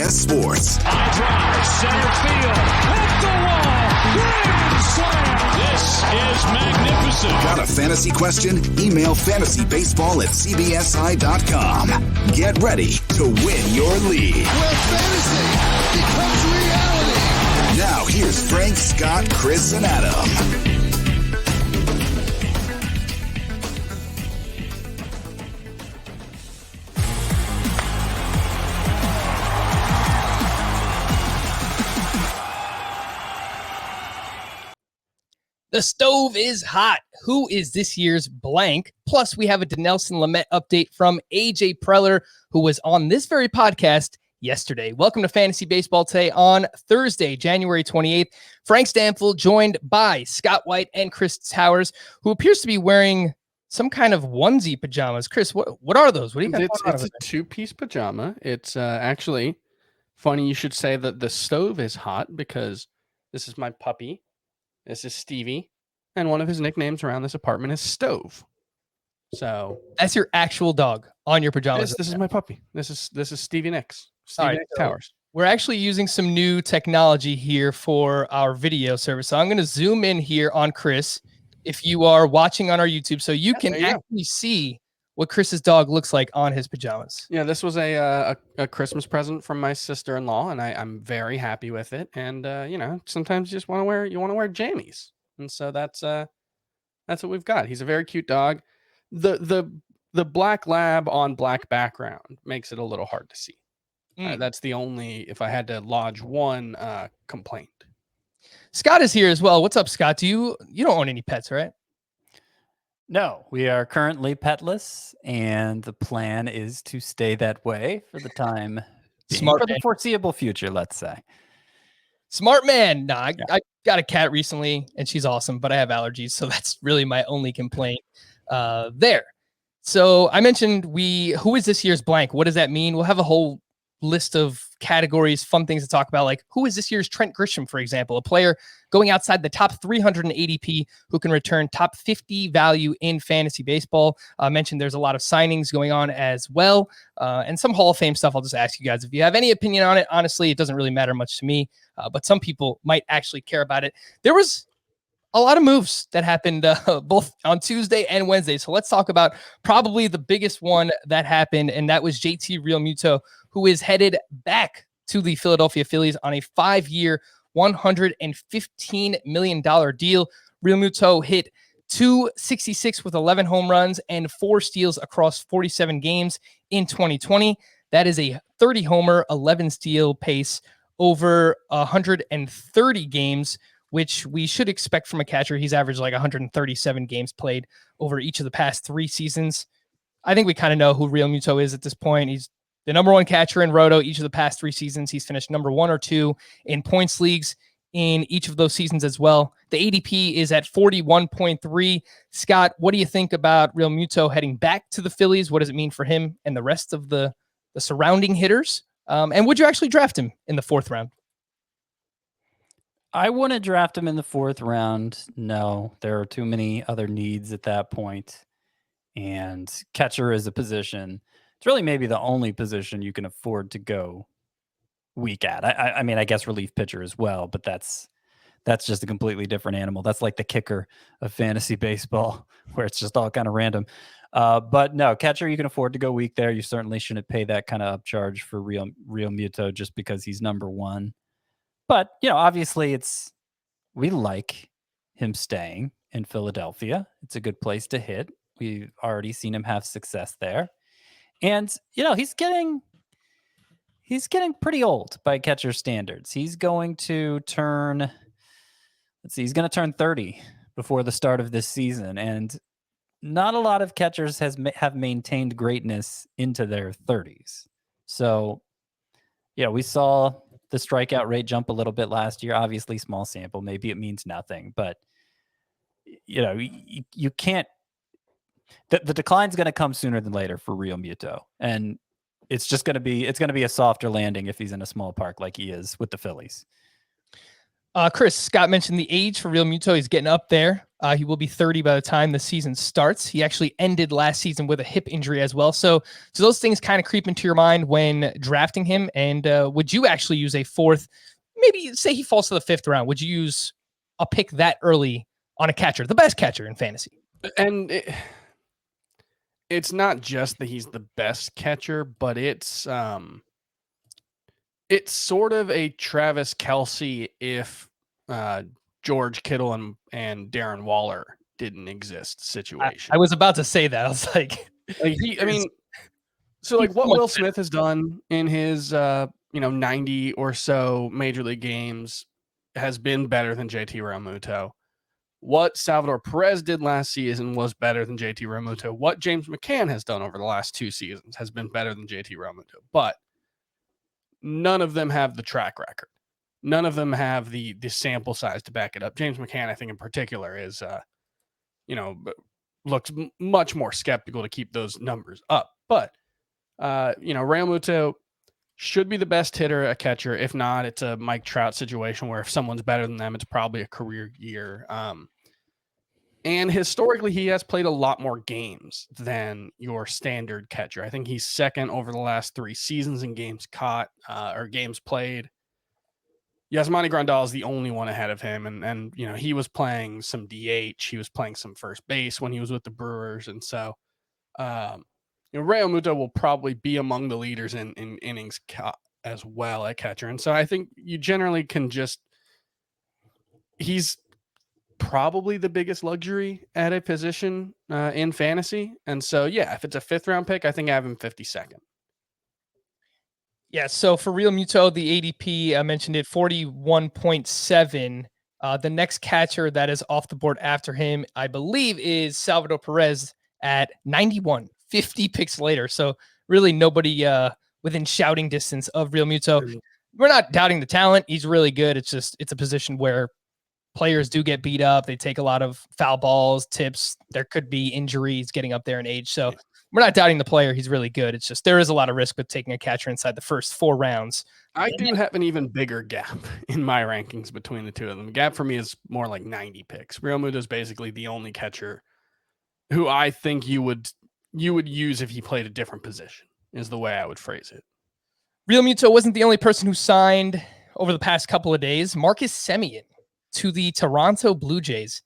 CBS Sports. High drive, center field, hit the wall, grand slam. This is magnificent. Got a fantasy question? Email fantasybaseball@cbsi.com. Get ready to win your league. Where fantasy becomes reality. Now here's Frank, Scott, Chris, and Adam. The stove is hot. Who is this year's blank? Plus, we have a Dinelson Lamet update from AJ Preller, who was on this very podcast yesterday. Welcome to Fantasy Baseball Today on Thursday, January 28th. Frank Stanfield joined by Scott White and Chris Towers, who appears to be wearing some kind of onesie pajamas. Chris, what are those? What do you got? It's a two-piece pajama. It's actually funny you should say that the stove is hot because this is my puppy. This is Stevie, and one of his nicknames around this apartment is Stove. So that's your actual dog on your pajamas. This is my puppy. This is Stevie Nicks. Stevie Nicks Towers. We're actually using some new technology here for our video service. So I'm going to zoom in here on Chris if you are watching on our YouTube, so you can actually see what Chris's dog looks like on his pajamas. Yeah, this was a Christmas present from my sister-in-law, and I'm very happy with it. And sometimes you just want to wear jammies, and so that's what we've got. He's a very cute dog. The black lab on black background makes it a little hard to see. That's the only, if I had to lodge one complaint. Scott is here as well. What's up, Scott? You don't own any pets, right? No, we are currently petless, and the plan is to stay that way for the time being, for the foreseeable future, let's say. Smart man. Nah, I got a cat recently, and she's awesome, but I have allergies, so that's really my only complaint there. So I mentioned who is this year's blank? What does that mean? We'll have a whole list of categories, fun things to talk about, like who is this year's Trent Grisham, for example, a player going outside the top 300 in ADP who can return top 50 value in fantasy baseball. I mentioned there's a lot of signings going on as well, and some Hall of Fame stuff. I'll just ask you guys if you have any opinion on it. Honestly, it doesn't really matter much to me, but some people might actually care about it. There was a lot of moves that happened both on Tuesday and Wednesday. So let's talk about probably the biggest one that happened, and that was JT Realmuto, who is headed back to the Philadelphia Phillies on a 5-year, $115 million deal. Realmuto hit .266 with 11 home runs and 4 steals across 47 games in 2020. That is a 30 homer, 11 steal pace over 130 games, which we should expect from a catcher. He's averaged like 137 games played over each of the past 3 seasons. I think we kind of know who Realmuto is at this point. He's the number 1 catcher in Roto each of the past 3 seasons. He's finished number 1 or 2 in points leagues in each of those seasons as well. The ADP is at 41.3. Scott, what do you think about Realmuto heading back to the Phillies? What does it mean for him and the rest of the surrounding hitters? And would you actually draft him in the 4th round? I wouldn't draft him in the 4th round. No, there are too many other needs at that point. And catcher is a position. It's really maybe the only position you can afford to go weak at. I mean, I guess relief pitcher as well, but that's just a completely different animal. That's like the kicker of fantasy baseball, where it's just all kind of random. But no, catcher, you can afford to go weak there. You certainly shouldn't pay that kind of upcharge for Realmuto just because he's number 1. But, obviously we like him staying in Philadelphia. It's a good place to hit. We've already seen him have success there. And, he's getting pretty old by catcher standards. He's going to turn 30 before the start of this season. And not a lot of catchers have maintained greatness into their 30s. So, we saw the strikeout rate jump a little bit last year. Obviously, small sample. Maybe it means nothing, but you can't. The decline's going to come sooner than later for Realmuto, and it's going to be a softer landing if he's in a small park like he is with the Phillies. Chris, Scott mentioned the age for Realmuto. He's getting up there. He will be 30 by the time the season starts. He actually ended last season with a hip injury as well. So those things kind of creep into your mind when drafting him. And would you actually use a fourth? Maybe say he falls to the 5th round. Would you use a pick that early on a catcher, the best catcher in fantasy? And it's not just that he's the best catcher, but it's sort of a Travis Kelce if George Kittle and Darren Waller didn't exist situation. I was about to say that. I was like so like what Will Smith has done in his 90 or so major league games has been better than JT Realmuto. What Salvador Perez did last season was better than JT Realmuto. What James McCann has done over the last 2 seasons has been better than JT Realmuto. But none of them have the track record. None of them have the sample size to back it up. James McCann, I think in particular, is looks much more skeptical to keep those numbers up. But Realmuto should be the best hitter, a catcher. If not, it's a Mike Trout situation where if someone's better than them, it's probably a career year. And historically, he has played a lot more games than your standard catcher. I think he's second over the last 3 seasons in games caught or games played. Yasmani Grandal is the only one ahead of him. And he was playing some DH. He was playing some first base when he was with the Brewers. And so Realmuto will probably be among the leaders in innings caught as well at catcher. And so I think you generally can he's probably the biggest luxury at a position in fantasy. And so, yeah, if it's a 5th round pick, I think I have him 52nd. Yeah. So for Realmuto, the ADP, I mentioned it, 41.7. The next catcher that is off the board after him, I believe, is Salvador Perez at 91, 50 picks later. So really nobody within shouting distance of Realmuto. We're not doubting the talent. He's really good. It's a position where players do get beat up. They take a lot of foul balls, tips. There could be injuries getting up there in age. So we're not doubting the player. He's really good. It's just there is a lot of risk with taking a catcher inside the first 4 rounds. I do have an even bigger gap in my rankings between the two of them. The gap for me is more like 90 picks. Realmuto is basically the only catcher who I think you would use if he played a different position, is the way I would phrase it. Realmuto wasn't the only person who signed over the past couple of days. Marcus Semien to the Toronto Blue Jays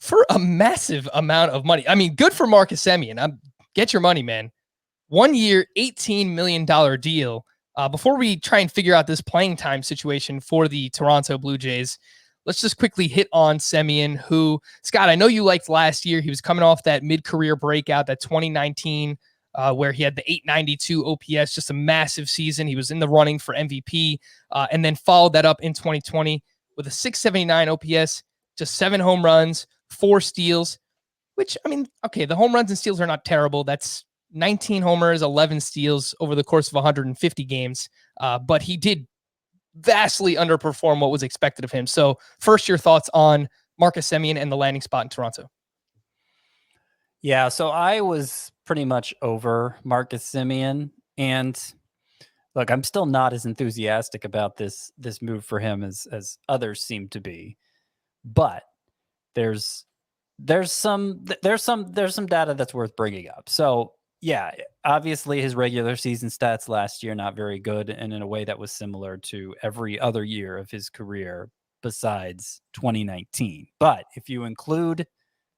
for a massive amount of money. I mean, good for Marcus Semien. Get your money, man. 1 year, $18 million deal. Before we try and figure out this playing time situation for the Toronto Blue Jays, let's just quickly hit on Semien, who, Scott, I know you liked last year. He was coming off that mid-career breakout, that 2019, where he had the 892 OPS, just a massive season. He was in the running for MVP, and then followed that up in 2020 with a 679 OPS, just 7 home runs, 4 steals, which, I mean, okay, the home runs and steals are not terrible. That's 19 homers, 11 steals over the course of 150 games. But he did vastly underperform what was expected of him. So first, your thoughts on Marcus Semien and the landing spot in Toronto. Yeah, so I was pretty much over Marcus Semien, and look, I'm still not as enthusiastic about this move for him as others seem to be, but there's some data that's worth bringing up. So yeah, obviously his regular season stats last year not very good, and in a way that was similar to every other year of his career besides 2019. But if you include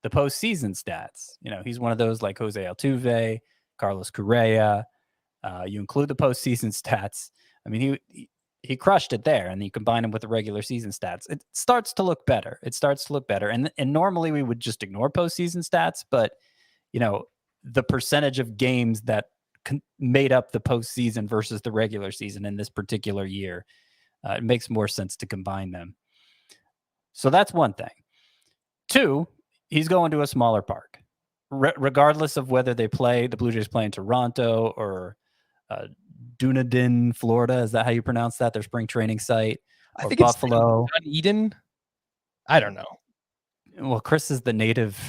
the postseason stats, he's one of those like Jose Altuve, Carlos Correa. You include the postseason stats. I mean, he crushed it there, and you combine him with the regular season stats. It starts to look better. And normally we would just ignore postseason stats, but the percentage of games that made up the postseason versus the regular season in this particular year, it makes more sense to combine them. So that's one thing. 2, he's going to a smaller park, regardless of whether the Blue Jays play in Toronto or Dunedin, Florida. Is that how you pronounce that? Their spring training site. I think Buffalo. It's Eden. I don't know. Well, Chris is the native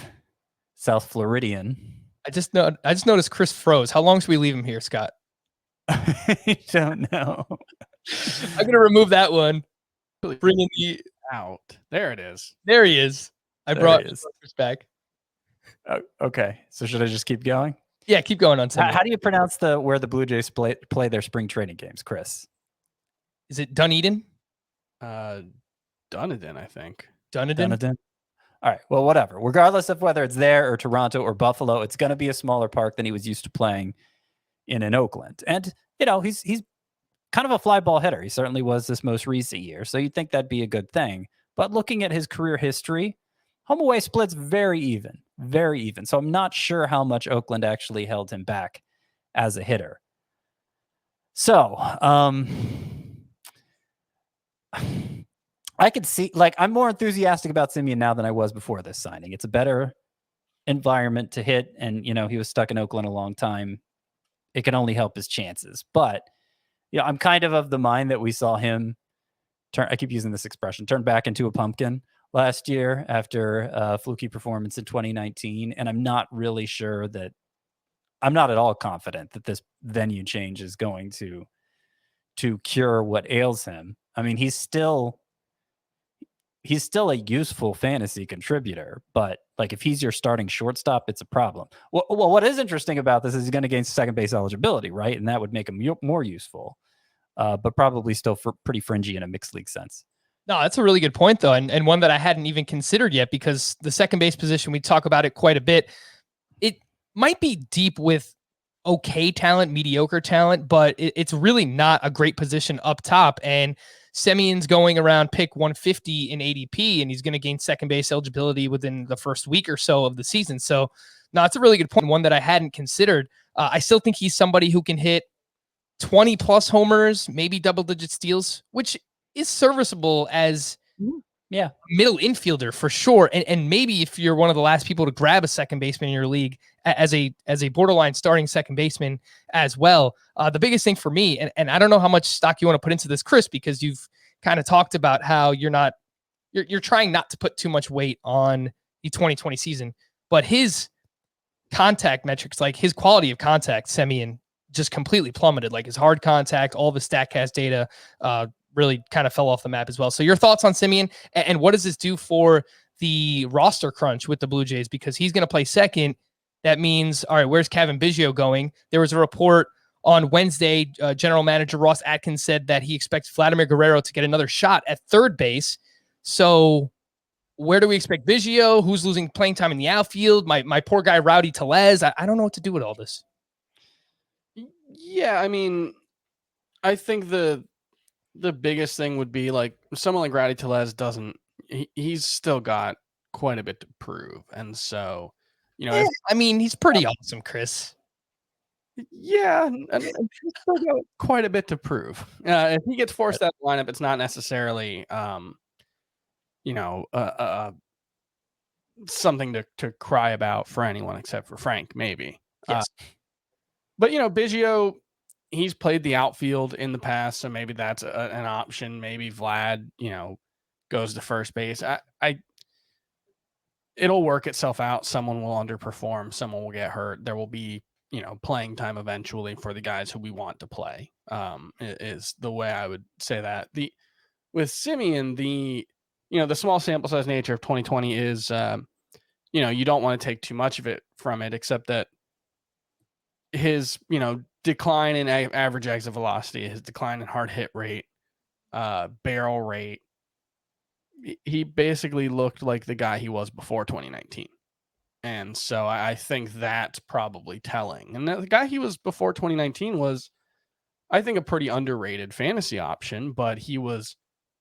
South Floridian. I just noticed Chris froze. How long should we leave him here, Scott? I don't know. I'm gonna remove that one. Bring in the out. There it is. There he is. I There brought he is. Chris back. Okay, so should I just keep going? Yeah, keep going on Semien. How do you pronounce where the Blue Jays play their spring training games, Chris? Is it Dunedin? Dunedin, I think. Dunedin? All right. Well, whatever. Regardless of whether it's there or Toronto or Buffalo, it's going to be a smaller park than he was used to playing in Oakland. And he's kind of a fly ball hitter. He certainly was this most recent year, so you'd think that'd be a good thing. But looking at his career history, home away splits very even, very even. So I'm not sure how much Oakland actually held him back as a hitter. So, I could see, I'm more enthusiastic about Semien now than I was before this signing. It's a better environment to hit, and he was stuck in Oakland a long time. It can only help his chances. But I'm kind of the mind that we saw him turn. I keep using this expression, turn back into a pumpkin last year after a fluky performance in 2019, and I'm not really sure that. I'm not at all confident that this venue change is going to cure what ails him. I mean, he's still a useful fantasy contributor, but if he's your starting shortstop, it's a problem. Well, what is interesting about this is he's going to gain second base eligibility, right? And that would make him more useful, but probably still pretty fringy in a mixed league sense. No, that's a really good point, though, and one that I hadn't even considered yet, because the second base position, we talk about it quite a bit. It might be deep with okay talent, mediocre talent, but it's really not a great position up top. And Semien's going around pick 150 in ADP, and he's going to gain second base eligibility within the first week or so of the season. So, no, it's a really good point, one that I hadn't considered. I still think he's somebody who can hit 20 plus homers, maybe double-digit steals, which is serviceable as middle infielder for sure. And maybe if you're one of the last people to grab a second baseman in your league as a borderline starting second baseman as well. The biggest thing for me, and I don't know how much stock you want to put into this, Chris, because you've kind of talked about how you're trying not to put too much weight on the 2020 season, but his contact metrics, like his quality of contact, Semien, just completely plummeted. Like his hard contact, all of his StatCast data, really kind of fell off the map as well. So your thoughts on Semien, and what does this do for the roster crunch with the Blue Jays? Because he's going to play second. That means, all right, where's Cavan Biggio going? There was a report on Wednesday. General Manager Ross Atkins said that he expects Vladimir Guerrero to get another shot at third base. So where do we expect Biggio? Who's losing playing time in the outfield? My poor guy, Rowdy Tellez. I don't know what to do with all this. Yeah, I mean, I think the biggest thing would be someone like Rowdy Tellez he's still got quite a bit to prove. And so, he's pretty awesome, Chris. Yeah, and he's still got quite a bit to prove. If he gets forced out of the lineup, it's not necessarily, something to cry about for anyone except for Frank, maybe. Yes. But, Biggio, he's played the outfield in the past, so maybe that's an option. Maybe Vlad, goes to first base. It'll work itself out. Someone will underperform. Someone will get hurt. There will be, playing time eventually for the guys who we want to play. Is the way I would say that. With Semien, the small sample size nature of 2020 is, you don't want to take too much of it from it, except that his, decline in average exit velocity, his decline in hard hit rate, barrel rate, he basically looked like the guy he was before 2019. And so I think that's probably telling. And the guy he was before 2019 was, I think, a pretty underrated fantasy option, but he was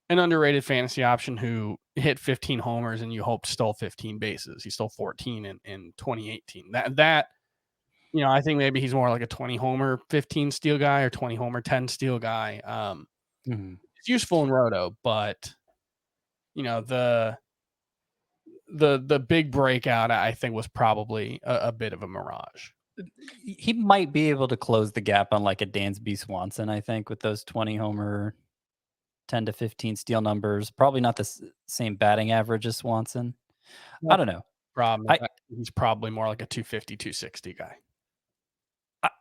an underrated fantasy option who hit 15 homers and you hoped stole 15 bases. He stole 14 in 2018. That I think maybe he's more like a 20 homer, 15 steal guy, or 20 homer, 10 steal guy. It's useful in Roto, but the big breakout, I think, was probably a bit of a mirage. He might be able to close the gap on a Dansby Swanson, I think, with those 20 homer, 10 to 15 steal numbers. Probably not the same batting average as Swanson. I don't know. He's probably more like a 250, 260 guy.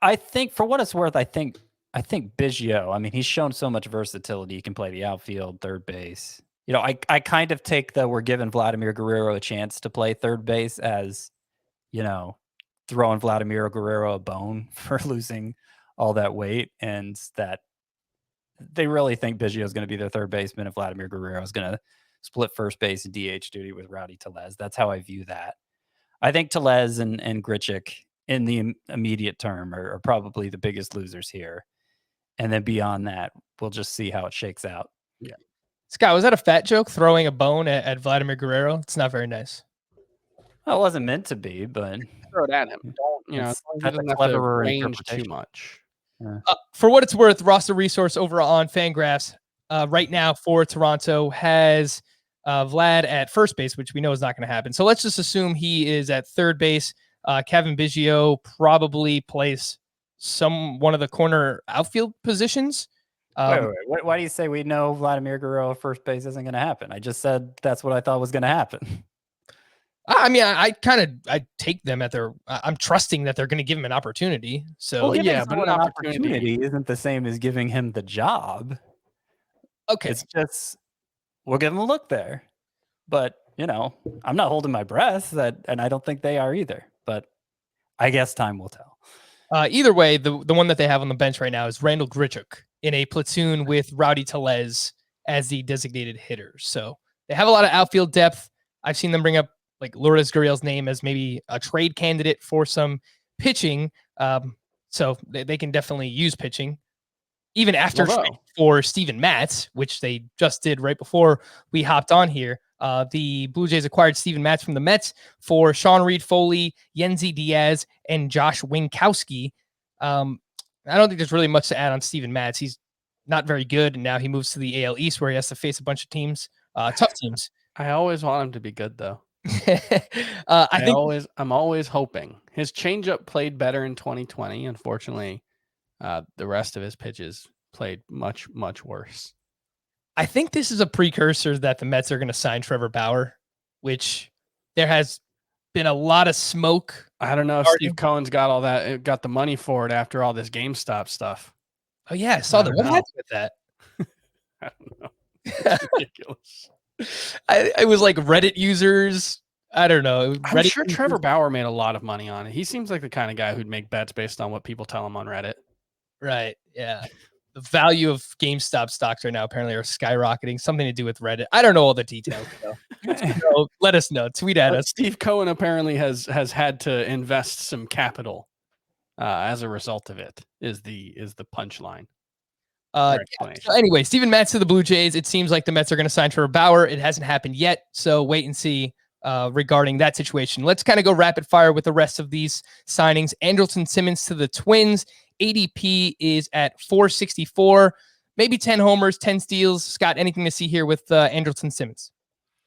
I think, for what it's worth, I think Biggio, he's shown so much versatility. He can play the outfield, third base. I kind of take the we're giving Vladimir Guerrero a chance to play third base as, throwing Vladimir Guerrero a bone for losing all that weight, and that they really think Biggio is going to be their third baseman and Vladimir Guerrero is going to split first base and DH duty with Rowdy Tellez. That's how I view that. I think Tellez and Grichuk in the immediate term are probably the biggest losers here. And then beyond that, we'll just see how it shakes out. Yeah. Scott, was that a fat joke, throwing a bone at Vladimir Guerrero? It's not very nice. Well, it wasn't meant to be, but Throw it at him. Don't, that's he a doesn't have to cleverer range too interpretation. much. For what it's worth, roster resource over on Fangraphs right now for Toronto has Vlad at first base, which we know is not going to happen. So let's just assume he is at third base. Kevin Biggio probably plays one of the corner outfield positions. Wait. Why do you say we know Vladimir Guerrero at first base isn't going to happen? I just said that's what I thought was going to happen. I mean, I take them at their. I'm trusting that they're going to give him an opportunity. So Well, but an opportunity isn't the same as giving him the job. Okay, It's just we'll give him a look there. But I'm not holding my breath, and I don't think they are either. But I guess time will tell. Either way, the one that they have on the bench right now is Randall Grichuk in a platoon with Rowdy Tellez as the designated hitter. So they have a lot of outfield depth. I've seen them bring up like Lourdes Gurriel's name as maybe a trade candidate for some pitching. So they can definitely use pitching. Even after trade for Steven Matz, which they just did right before we hopped on here, the Blue Jays acquired Steven Matz from the Mets for Sean Reed Foley, Yenzi Diaz, and Josh Winkowski. I don't think there's really much to add on Steven Matz. He's not very good, and now he moves to the AL East where he has to face a bunch of teams, tough teams. I always want him to be good, though. I'm always hoping. His changeup played better in 2020. Unfortunately, the rest of his pitches played much, much worse. I think this is a precursor that the Mets are going to sign Trevor Bauer, which there has been a lot of smoke. I don't know if Steve Cohen's got all that, got the money for it after all this GameStop stuff. Oh yeah, I saw that. What happened with that? I don't know. It's ridiculous. It was like Reddit users. I don't know. I'm sure Trevor Bauer made a lot of money on it. He seems like the kind of guy who'd make bets based on what people tell him on Reddit. Right. Yeah. The value of GameStop stocks right now apparently are skyrocketing. Something to do with Reddit. I don't know all the details. So let us know. Tweet at us. Steve Cohen apparently has had to invest some capital as a result of it. Is the punchline. So anyway, Steven Matz to the Blue Jays. It seems like the Mets are going to sign Trevor Bauer. It hasn't happened yet, so wait and see regarding that situation. Let's kind of go rapid fire with the rest of these signings. Andrelton Simmons to the Twins. ADP is at 464. Maybe 10 homers, 10 steals. Scott, anything to see here with Andrelton Simmons?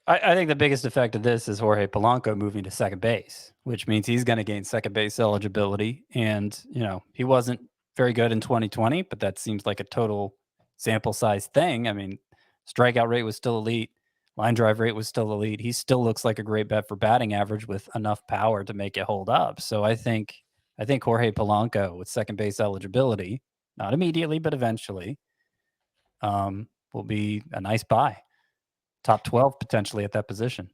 I think the biggest effect of this is Jorge Polanco moving to second base, which means he's going to gain second base eligibility. And, he wasn't very good in 2020, but that seems like a total sample size thing. I mean, strikeout rate was still elite. Line drive rate was still elite. He still looks like a great bet for batting average with enough power to make it hold up. So I think Jorge Polanco with second base eligibility, not immediately, but eventually, will be a nice buy. Top 12 potentially at that position.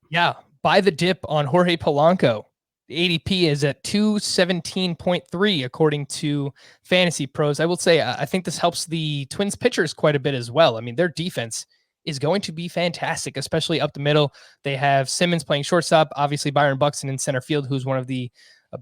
Yeah. Buy the dip on Jorge Polanco. The ADP is at 217.3 according to Fantasy Pros. I will say I think this helps the Twins pitchers quite a bit as well. I mean, their defense is going to be fantastic, especially up the middle. They have Simmons playing shortstop, obviously Byron Buxton in center field, who's one of the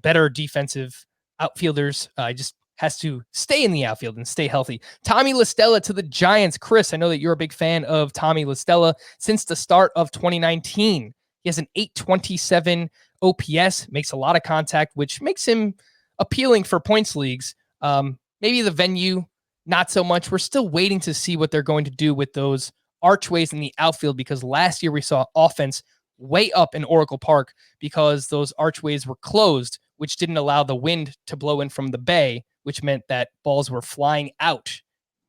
better defensive outfielders. Just has to stay in the outfield and stay healthy. Tommy La Stella to the Giants. Chris, I know that you're a big fan of Tommy La Stella since the start of 2019. He has an 827 OPS, makes a lot of contact, which makes him appealing for points leagues. Maybe the venue, not so much. We're still waiting to see what they're going to do with those archways in the outfield, because last year we saw offense way up in Oracle Park because those archways were closed, which didn't allow the wind to blow in from the bay, which meant that balls were flying out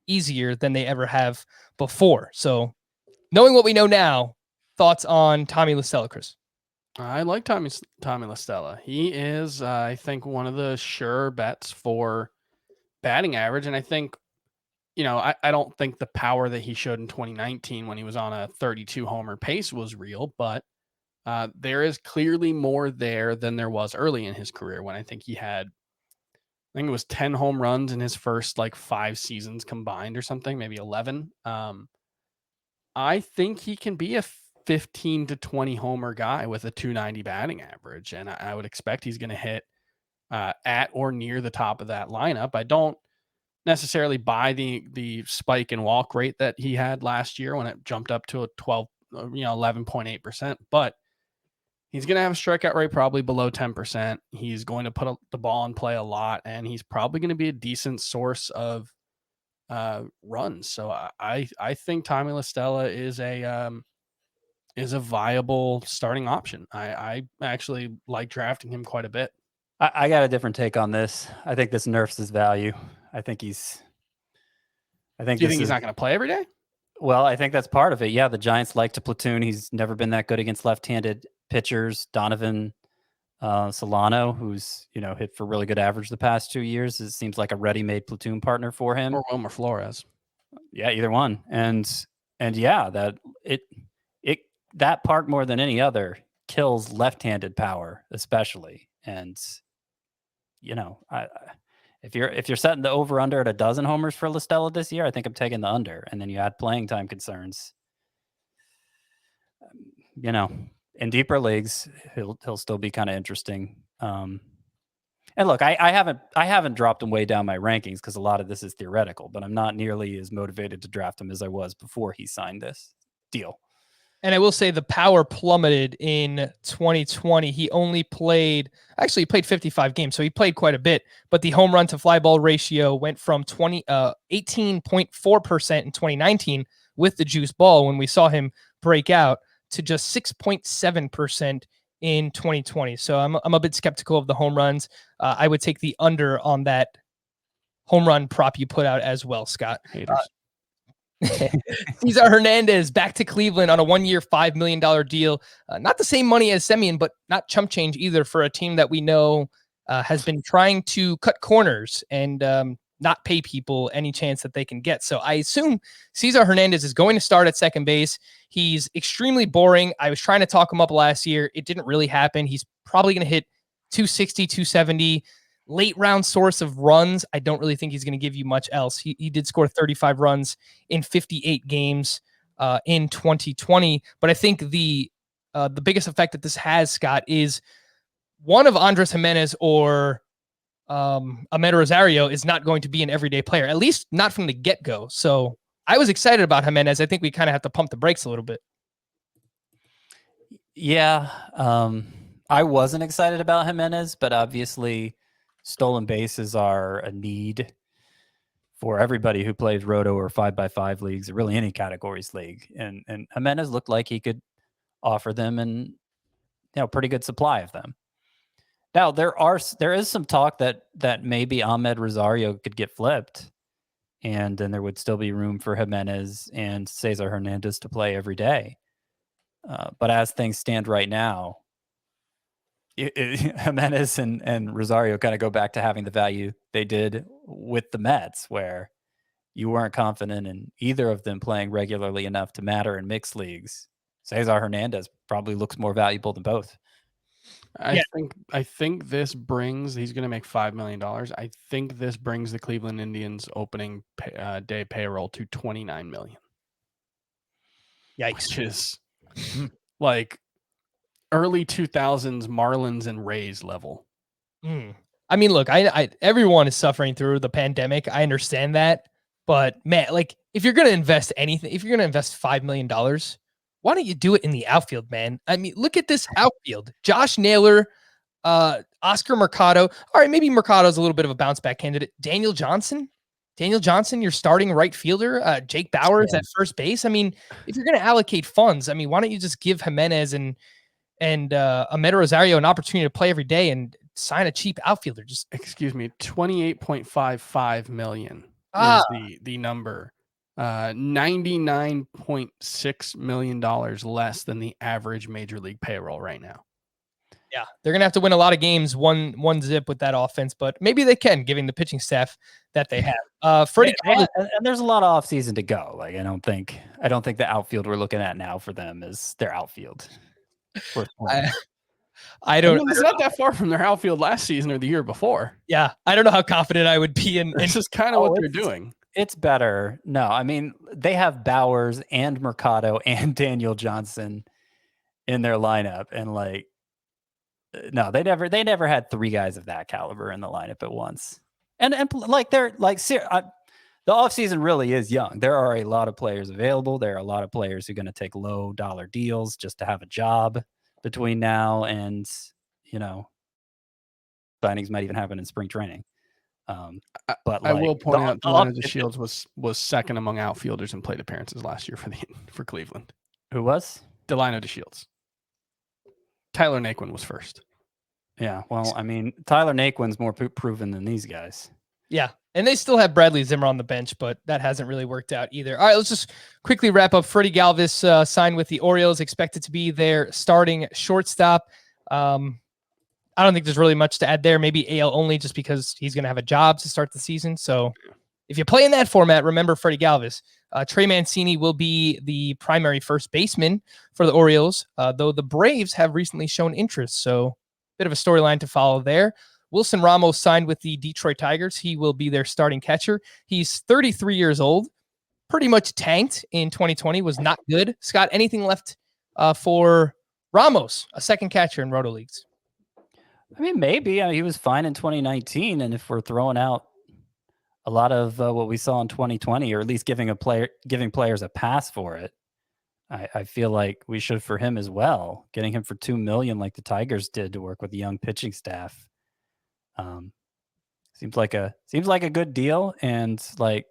easier than they ever have before. So knowing what we know now, thoughts on Tommy La Stella, Chris? I like Tommy La Stella. He is, I think, one of the sure bets for batting average. And I think I don't think the power that he showed in 2019 when he was on a 32 homer pace was real, but there is clearly more there than there was early in his career when I think it was 10 home runs in his first like 5 seasons combined or something, maybe 11. I think he can be a 15 to 20 homer guy with a 290 batting average, and I would expect he's going to hit at or near the top of that lineup. I don't necessarily buy the spike in walk rate that he had last year when it jumped up to a 11.8%, but he's going to have a strikeout rate probably below 10%. He's going to put the ball in play a lot, and he's probably going to be a decent source of runs. So I think Tommy La Stella is a viable starting option. I actually like drafting him quite a bit. I got a different take on this. I think this nerfs his value. I think Do you think he's not going to play every day? Well, I think that's part of it. Yeah, the Giants like to platoon. He's never been that good against left-handed pitchers. Donovan Solano, who's hit for really good average the past 2 years, it seems like a ready-made platoon partner for him. Or Wilmer Flores. Yeah, either one. And yeah, that part more than any other kills left-handed power, especially. And if you're setting the over under at 12 homers for La Stella this year, I think I'm taking the under. And then you add playing time concerns. In deeper leagues, he'll still be kind of interesting. And look, I haven't dropped him way down my rankings because a lot of this is theoretical, but I'm not nearly as motivated to draft him as I was before he signed this deal. And I will say the power plummeted in 2020. He played 55 games, so he played quite a bit. But the home run to fly ball ratio went from 18.4% in 2019 with the juice ball when we saw him break out to just 6.7% in 2020. So I'm a bit skeptical of the home runs. I would take the under on that home run prop you put out as well, Scott. Cesar Hernandez back to Cleveland on a 1-year, $5 million deal. Not the same money as Semien, but not chump change either for a team that we know has been trying to cut corners and not pay people any chance that they can get. So I assume Cesar Hernandez is going to start at second base. He's extremely boring. I was trying to talk him up last year. It didn't really happen. He's probably going to hit 260, 270. Late round source of runs. I don't really think he's going to give you much else. He did score 35 runs in 58 games in 2020. But I think the biggest effect that this has, Scott, is one of Andres Jimenez or Ahmed Rosario is not going to be an everyday player, at least not from the get-go. So I was excited about Jimenez. I think we kind of have to pump the brakes a little bit. Yeah. I wasn't excited about Jimenez, but obviously stolen bases are a need for everybody who plays roto or 5x5 leagues or really any categories league. And Jimenez looked like he could offer them and pretty good supply of them. Now there is some talk that maybe Ahmed Rosario could get flipped, and then there would still be room for Jimenez and Cesar Hernandez to play every day. But as things stand right now, Jimenez and Rosario kind of go back to having the value they did with the Mets, where you weren't confident in either of them playing regularly enough to matter in mixed leagues. Cesar Hernandez probably looks more valuable than both. I think this brings, he's going to make $5 million. I think this brings the Cleveland Indians opening day payroll to $29 million. Yikes. Which is like early 2000s Marlins and Rays level. I mean, look, I everyone is suffering through the pandemic. I understand that. But man, like if you're going to invest anything, if you're going to invest $5 million, why don't you do it in the outfield, man? I mean, look at this outfield. Josh Naylor, Oscar Mercado. All right, maybe Mercado's a little bit of a bounce back candidate. Daniel Johnson, your starting right fielder. Jake Bauers at first base. I mean, if you're going to allocate funds, I mean, why don't you just give Jimenez and Ahmed Rosario an opportunity to play every day and sign a cheap outfielder? Just excuse me, $28.55 million is the number. $99.6 million less than the average major league payroll right now. Yeah, they're gonna have to win a lot of games, one zip with that offense, but maybe they can, given the pitching staff that they have. Freddie Galvis, and there's a lot of offseason to go. Like I don't think the outfield we're looking at now for them is their outfield. I don't. It's not that far from their outfield last season or the year before. Yeah, I don't know how confident I would be in. This is kind of what they're doing. It's better. No, I mean they have Bowers and Mercado and Daniel Johnson in their lineup, and like, no, they never had three guys of that caliber in the lineup at once. And like they're like, the offseason really is young. There are a lot of players available. There are a lot of players who are going to take low dollar deals just to have a job between now and, signings might even happen in spring training. But I will point out Delano DeShields was second among outfielders in plate appearances last year for Cleveland. Who was? Delano DeShields. Tyler Naquin was first. Yeah, well, I mean, Tyler Naquin's more proven than these guys. Yeah, and they still have Bradley Zimmer on the bench, but that hasn't really worked out either. All right, let's just quickly wrap up. Freddie Galvis signed with the Orioles, expected to be their starting shortstop. I don't think there's really much to add there. Maybe AL only, just because he's going to have a job to start the season. So if you play in that format, remember Freddie Galvis. Trey Mancini will be the primary first baseman for the Orioles, though the Braves have recently shown interest. So bit of a storyline to follow there. Wilson Ramos signed with the Detroit Tigers. He will be their starting catcher. He's 33 years old, pretty much tanked in 2020, was not good. Scott, anything left for Ramos, a second catcher in Roto Leagues? I mean, maybe. He was fine in 2019, and if we're throwing out a lot of what we saw in 2020, or at least giving players a pass for it, I feel like we should for him as well. Getting him for $2 million, like the Tigers did, to work with the young pitching staff, seems like a good deal. And like,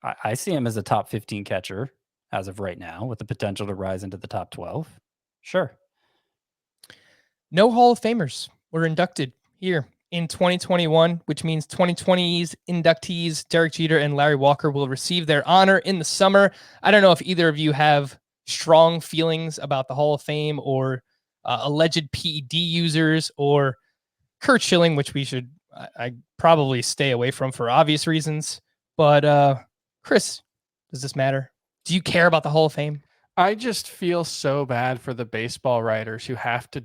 I see him as a top 15 catcher as of right now, with the potential to rise into the top 12. Sure. No Hall of Famers were inducted here in 2021, which means 2020's inductees, Derek Jeter and Larry Walker, will receive their honor in the summer. I don't know if either of you have strong feelings about the Hall of Fame, or alleged PED users, or Kurt Schilling, which I probably stay away from for obvious reasons. But Chris, does this matter? Do you care about the Hall of Fame? I just feel so bad for the baseball writers who have to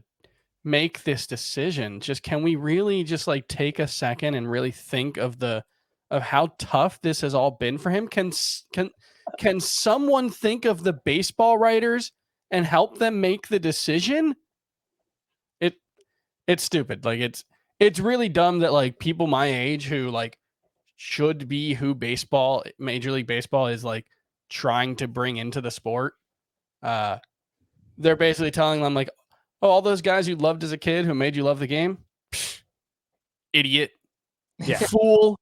make this decision. Just, can we really just like take a second and really think of how tough this has all been for him? Can someone think of the baseball writers and help them make the decision? It's stupid. Like, it's really dumb that like people my age who like should be who Major League Baseball is like trying to bring into the sport, they're basically telling them like, oh, all those guys you loved as a kid who made you love the game, psh, idiot, fool,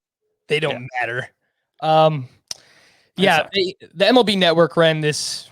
they don't matter. The MLB Network ran this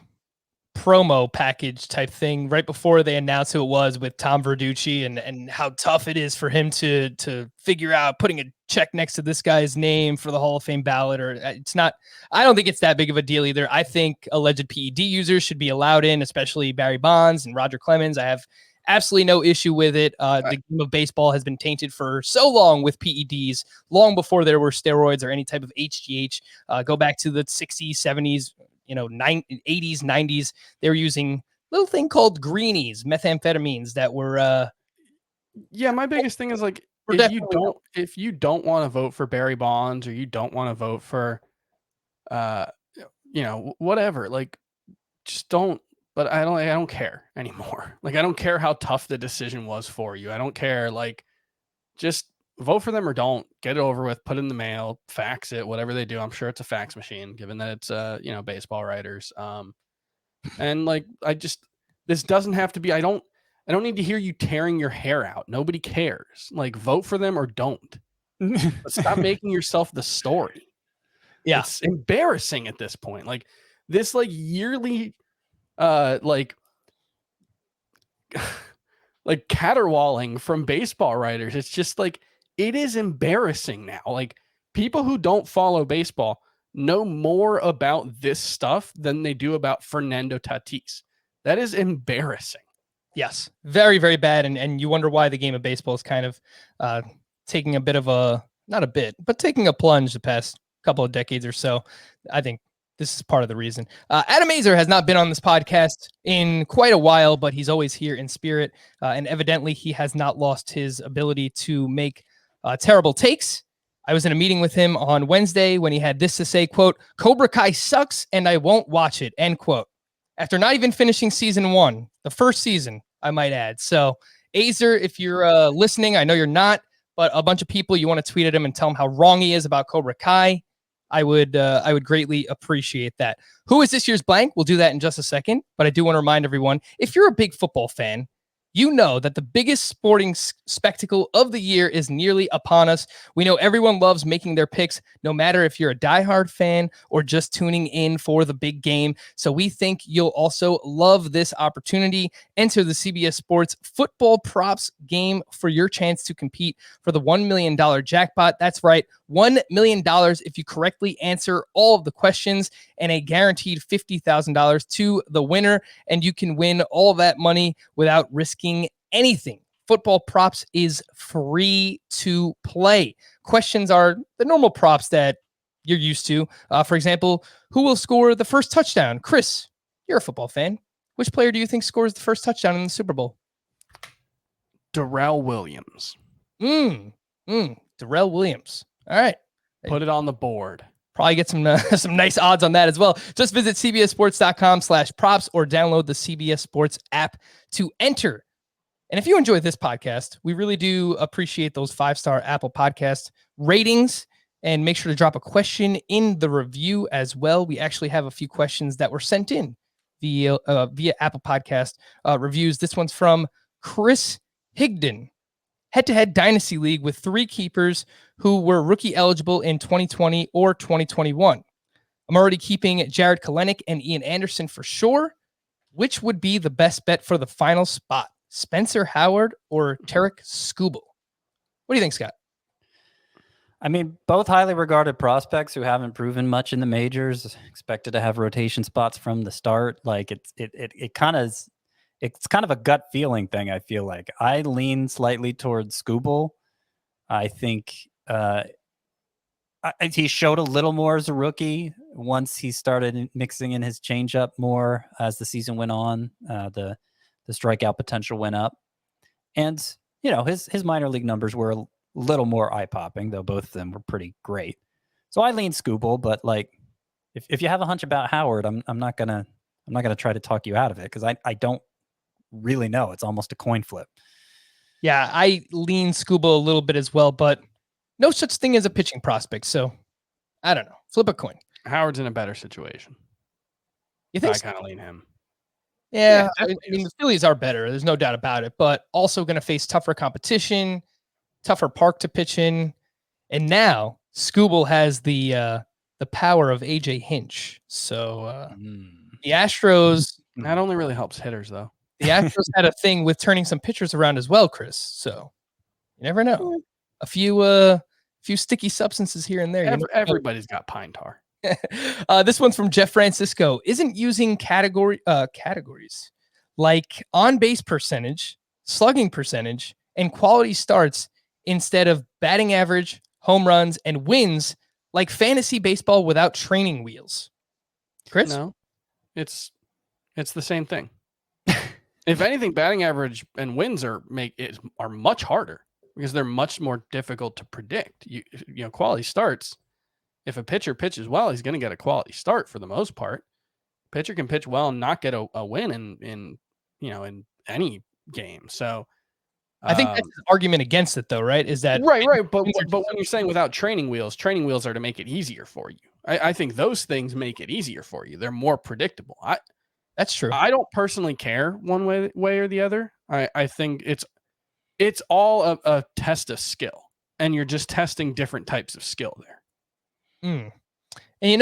promo package type thing right before they announced who it was, with Tom Verducci and how tough it is for him to figure out putting a check next to this guy's name for the Hall of Fame ballot. Or it's not, I don't think it's that big of a deal either. I think alleged PED users should be allowed in, especially Barry Bonds and Roger Clemens. I have absolutely no issue with it. The game of baseball has been tainted for so long with PEDs, long before there were steroids or any type of HGH. Go back to the 60s, 70s, 80s, 90s. They were using a little thing called greenies, methamphetamines that were my biggest thing is like, if you don't want to vote for Barry Bonds, or you don't want to vote for whatever, like, just don't. But I don't care anymore. Like, I don't care how tough the decision was for you. I don't care. Like, just vote for them or don't. Get it over with. Put it in the mail. Fax it. Whatever they do. I'm sure it's a fax machine, given that it's baseball writers. And like, this doesn't have to be. I don't need to hear you tearing your hair out. Nobody cares. Like, vote for them or don't. But stop making yourself the story. Yeah, it's embarrassing at this point. Like, this like yearly. Like caterwauling from baseball writers. It's just like, it is embarrassing now. Like, people who don't follow baseball know more about this stuff than they do about Fernando Tatis. That is embarrassing. Yes, very, very bad. And you wonder why the game of baseball is kind of taking a bit of not a bit, but taking a plunge the past couple of decades or so. I think this is part of the reason. Adam Azer has not been on this podcast in quite a while, but he's always here in spirit. And evidently he has not lost his ability to make terrible takes. I was in a meeting with him on Wednesday when he had this to say, quote, Cobra Kai sucks and I won't watch it, end quote. After not even finishing season 1, the first season, I might add. So, Azer, if you're listening, I know you're not, but a bunch of people, you want to tweet at him and tell him how wrong he is about Cobra Kai. I would greatly appreciate that. Who is this year's blank? We'll do that in just a second, but I do want to remind everyone, if you're a big football fan, you know that the biggest sporting spectacle of the year is nearly upon us. We know everyone loves making their picks, no matter if you're a diehard fan or just tuning in for the big game. So we think you'll also love this opportunity. Enter the CBS Sports Football Props game for your chance to compete for the $1 million jackpot. That's right, $1 million if you correctly answer all of the questions, and a guaranteed $50,000 to the winner. And you can win all that money without risking anything. Football Props is free to play. Questions are the normal props that you're used to. For example, who will score the first touchdown? Chris, you're a football fan. Which player do you think scores the first touchdown in the Super Bowl? Darrell Williams. Darrell Williams. All right. Put it on the board. Probably get some nice odds on that as well. Just visit cbssports.com/props or download the CBS Sports app to enter. And if you enjoy this podcast, we really do appreciate those 5-star Apple Podcast ratings, and make sure to drop a question in the review as well. We actually have a few questions that were sent in via Apple Podcast reviews. This one's from Chris Higdon. Head-to-head dynasty league with 3 keepers who were rookie eligible in 2020 or 2021. I'm already keeping Jared Kalenic and Ian Anderson for sure. Which would be the best bet for the final spot? Spencer Howard or Tarek Skubal? What do you think, Scott? I mean, both highly regarded prospects who haven't proven much in the majors, expected to have rotation spots from the start. Like it's kind of a gut feeling thing. I feel like I lean slightly towards Skubal. I think he showed a little more as a rookie once he started mixing in his changeup more as the season went on. The strikeout potential went up, and his minor league numbers were a little more eye popping, though both of them were pretty great. So I lean Skubal, but like if you have a hunch about Howard, I'm not gonna try to talk you out of it because I don't really know. It's almost a coin flip. Yeah, I lean Skubal a little bit as well, but no such thing as a pitching prospect. So I don't know. Flip a coin. Howard's in a better situation. You think? I kind of lean him. Yeah, I mean the Phillies are better. There's no doubt about it, but also going to face tougher competition, tougher park to pitch in, and now Skubal has the power of AJ Hinch. So the Astros. That only really helps hitters, though. The Astros had a thing with turning some pitchers around as well, Chris. So you never know. A few sticky substances here and there. Everybody's got pine tar. This one's from Jeff Francisco. Isn't using categories like on-base percentage, slugging percentage, and quality starts instead of batting average, home runs, and wins like fantasy baseball without training wheels? Chris? No, it's the same thing. If anything, batting average and wins are much harder because they're much more difficult to predict. Quality starts. If a pitcher pitches well, he's going to get a quality start for the most part. Pitcher can pitch well and not get a win in any game. So I think that's the argument against it, though, right? Is that right? But when you're saying without training wheels are to make it easier for you. I think those things make it easier for you. They're more predictable. That's true. I don't personally care one way or the other. I think it's all a test of skill, and you're just testing different types of skill there. And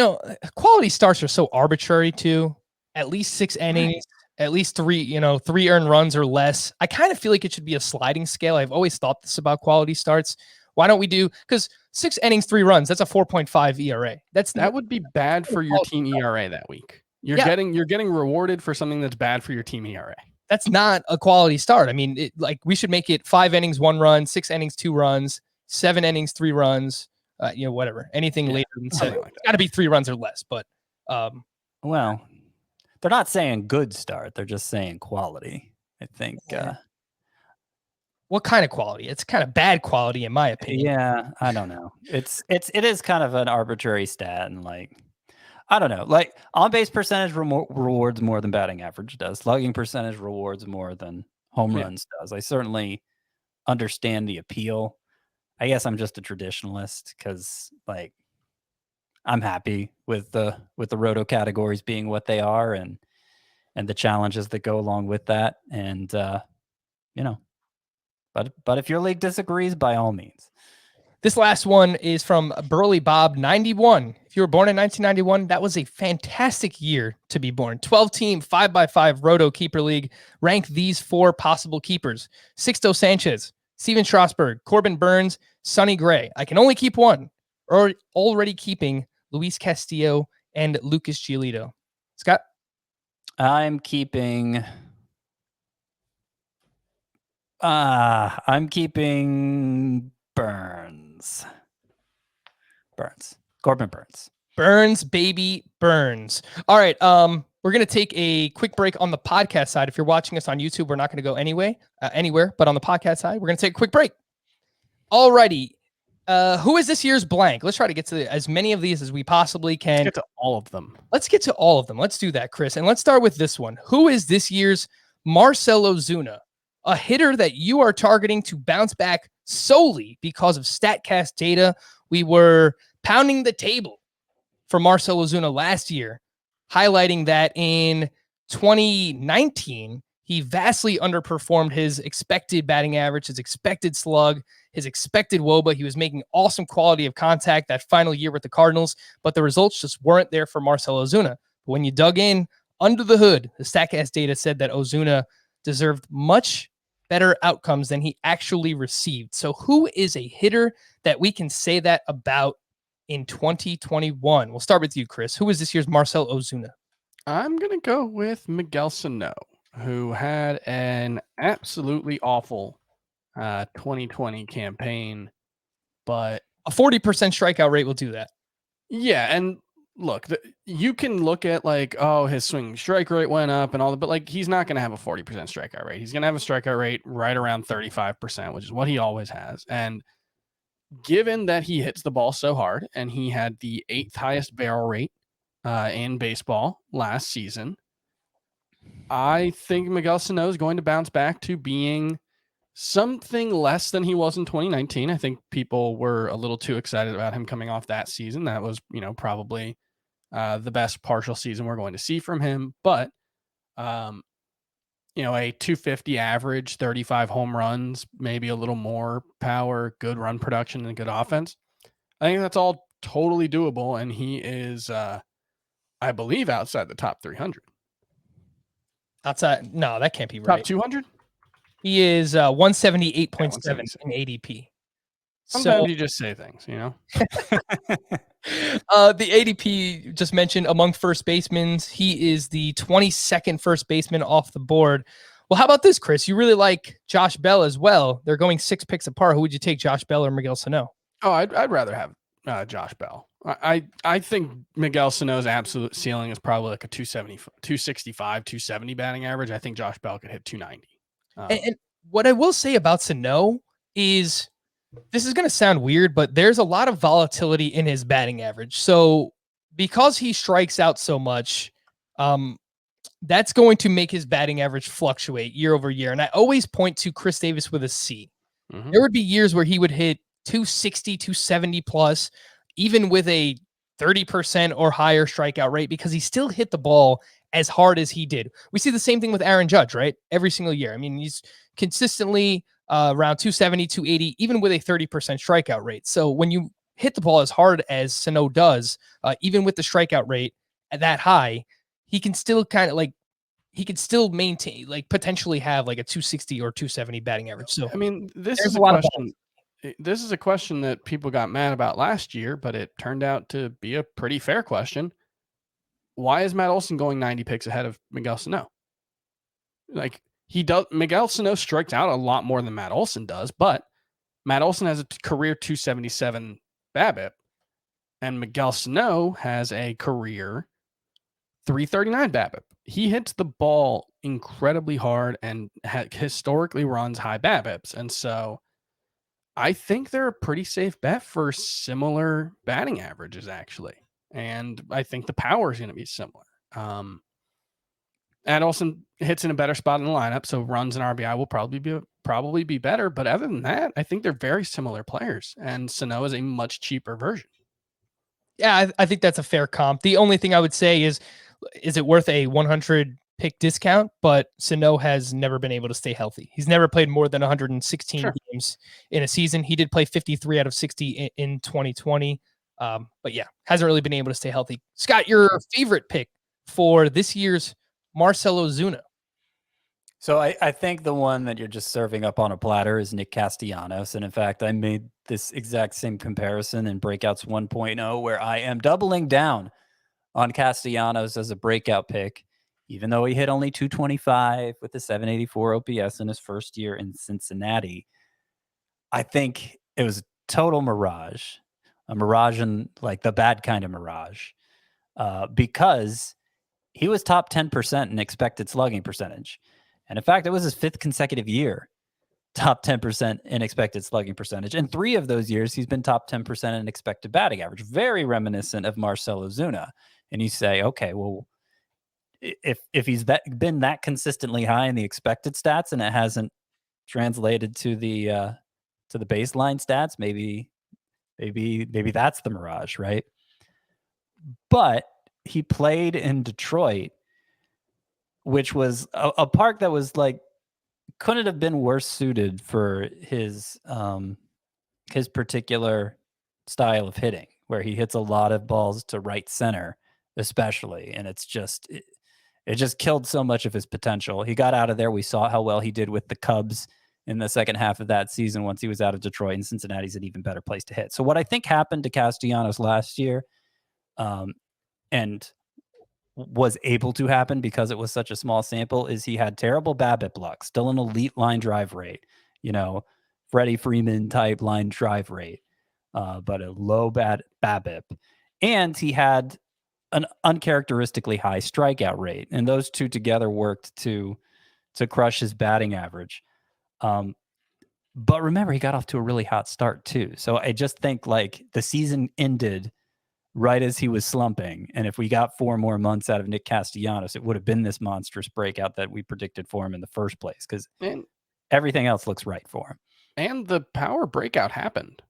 quality starts are so arbitrary too. At least 6 innings, at least 3 earned runs or less. I kind of feel like it should be a sliding scale. I've always thought this about quality starts. Why don't we do, because 6 innings, 3 runs, that's a 4.5 ERA. That would be bad for your team ERA that week. You're getting rewarded for something that's bad for your team ERA. That's not a quality start. I mean, we should make it 5 innings, 1 run, 6 innings, 2 runs, 7 innings, 3 runs, whatever. Anything later than 7. Like It's got to be 3 runs or less. But Well, they're not saying good start. They're just saying quality. I think. What kind of quality? It's kind of bad quality, in my opinion. Yeah, I don't know. It is kind of an arbitrary stat, and I don't know. Like on base percentage rewards more than batting average does. Slugging percentage rewards more than home runs does. I certainly understand the appeal. I guess I'm just a traditionalist because I'm happy with the roto categories being what they are and the challenges that go along with that. And but if your league disagrees, by all means. This last one is from Burley Bob 91. If you were born in 1991, that was a fantastic year to be born. 12-team, 5x5 Roto Keeper League. Rank these 4 possible keepers: Sixto Sanchez, Steven Strasburg, Corbin Burns, Sonny Gray. I can only keep one. Or already keeping Luis Castillo and Lucas Giolito. Scott? I'm keeping Burns. Corbin Burns. Burns, baby, Burns. All right. We're going to take a quick break on the podcast side. If you're watching us on YouTube, we're not going to go anywhere, but on the podcast side, we're going to take a quick break. All righty. Who is this year's blank? Let's try to get to as many of these as we possibly can. Let's get to all of them. Let's do that, Chris. And let's start with this one. Who is this year's Marcell Ozuna? A hitter that you are targeting to bounce back solely because of StatCast data. We were pounding the table for Marcell Ozuna last year, highlighting that in 2019, he vastly underperformed his expected batting average, his expected slug, his expected WOBA. He was making awesome quality of contact that final year with the Cardinals, but the results just weren't there for Marcell Ozuna. When you dug in under the hood, the StatCast data said that Ozuna deserved much better outcomes than he actually received. So who is a hitter that we can say that about in 2021? We'll start with you, Chris. Who is this year's Marcell Ozuna? I'm going to go with Miguel Sano, who had an absolutely awful 2020 campaign, but a 40% strikeout rate will do that. Yeah, and look, you can look at his swing strike rate went up and all that, but he's not going to have a 40% strikeout rate. He's going to have a strikeout rate right around 35%, which is what he always has. And given that he hits the ball so hard, and he had the 8th highest barrel rate in baseball last season, I think Miguel Sano is going to bounce back to being something less than he was in 2019. I think people were a little too excited about him coming off that season. That was, probably the best partial season we're going to see from him. But, a 250 average, 35 home runs, maybe a little more power, good run production, and good offense. I think that's all totally doable. And he is, I believe, outside the top 300. Outside? No, that can't be right. Top 200? He is 178.7 in ADP. Sometimes you just say things, The ADP just mentioned among first basemen, he is the 22nd first baseman off the board. Well, how about this, Chris? You really like Josh Bell as well. They're going 6 picks apart. Who would you take, Josh Bell or Miguel Sano? Oh, I'd rather have Josh Bell. I think Miguel Sano's absolute ceiling is probably like a 265, 270 batting average. I think Josh Bell could hit 290. And what I will say about Sano is, this is going to sound weird, but there's a lot of volatility in his batting average. So because he strikes out so much, that's going to make his batting average fluctuate year over year. And I always point to Chris Davis with a C. Mm-hmm. There would be years where he would hit 260, 270 plus, even with a 30% or higher strikeout rate, because he still hit the ball as hard as he did. We see the same thing with Aaron Judge, right? Every single year. I mean, he's consistently around 270, 280, even with a 30% strikeout rate. So when you hit the ball as hard as Sano does, even with the strikeout rate at that high, he can still maintain, potentially have a 260 or 270 batting average. So, I mean, this is a question. This is a question that people got mad about last year, but it turned out to be a pretty fair question. Why is Matt Olson going 90 picks ahead of Miguel Sano? Miguel Sano strikes out a lot more than Matt Olson does, but Matt Olson has a career 277 BABIP, and Miguel Sano has a career 339 BABIP. He hits the ball incredibly hard and historically runs high BABIPs, and so I think they're a pretty safe bet for similar batting averages, actually, and I think the power is going to be similar. Adelson hits in a better spot in the lineup, so runs and RBI will probably be better. But other than that, I think they're very similar players, and Sano is a much cheaper version. Yeah, I think that's a fair comp. The only thing I would say is it worth a 100 pick discount? But Sano has never been able to stay healthy. He's never played more than 116 games in a season. He did play 53 out of 60 in 2020. But yeah, hasn't really been able to stay healthy. Scott, your favorite pick for this year's Marcell Ozuna? So I think the one that you're just serving up on a platter is Nick Castellanos. And in fact, I made this exact same comparison in Breakouts 1.0, where I am doubling down on Castellanos as a breakout pick, even though he hit only 225 with a 784 OPS in his first year in Cincinnati. I think it was a total mirage, a mirage in like the bad kind of mirage, because he was top 10% in expected slugging percentage. And in fact, it was his 5th consecutive year, top 10% in expected slugging percentage. In 3 of those years, he's been top 10% in expected batting average, very reminiscent of Marcell Ozuna. And you say, okay, well, if he's been that consistently high in the expected stats and it hasn't translated to the baseline stats, maybe that's the mirage, right? But he played in Detroit, which was a park that was like, couldn't have been worse suited for his particular style of hitting, where he hits a lot of balls to right center, especially. And it's just, it just killed so much of his potential. He got out of there. We saw how well he did with the Cubs in the second half of that season once he was out of Detroit, and Cincinnati's an even better place to hit. So what I think happened to Castellanos last year, and was able to happen because it was such a small sample, is he had terrible BABIP luck, still an elite line drive rate, Freddie Freeman type line drive rate, but a low BABIP. And he had an uncharacteristically high strikeout rate. And those two together worked to crush his batting average. But remember, he got off to a really hot start too. So I just think like the season ended right as he was slumping. And if we got 4 more months out of Nick Castellanos, it would have been this monstrous breakout that we predicted for him in the first place, because everything else looks right for him. And the power breakout happened.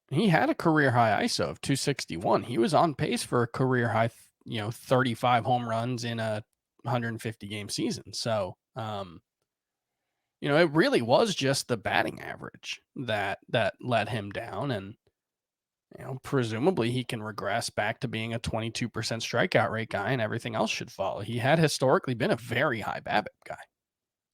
He had a career high ISO of 261. He was on pace for a career high, 35 home runs in a 150 game season. So, it really was just the batting average that let him down. And, presumably he can regress back to being a 22% strikeout rate guy, and everything else should follow. He had historically been a very high BABIP guy.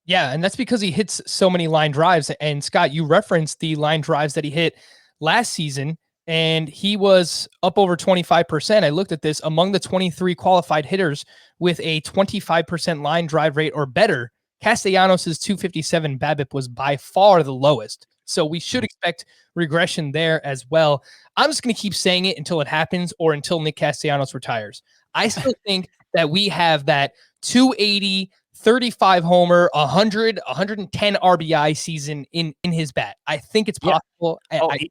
Yeah, and that's because he hits so many line drives. And Scott, you referenced the line drives that he hit last season, and he was up over 25%. I looked at this. Among the 23 qualified hitters with a 25% line drive rate or better, Castellanos' 257 BABIP was by far the lowest. So we should expect regression there as well. I'm just going to keep saying it until it happens, or until Nick Castellanos retires. I still think that we have that 280, 35 homer, 110 RBI season in his bat. I think it's possible.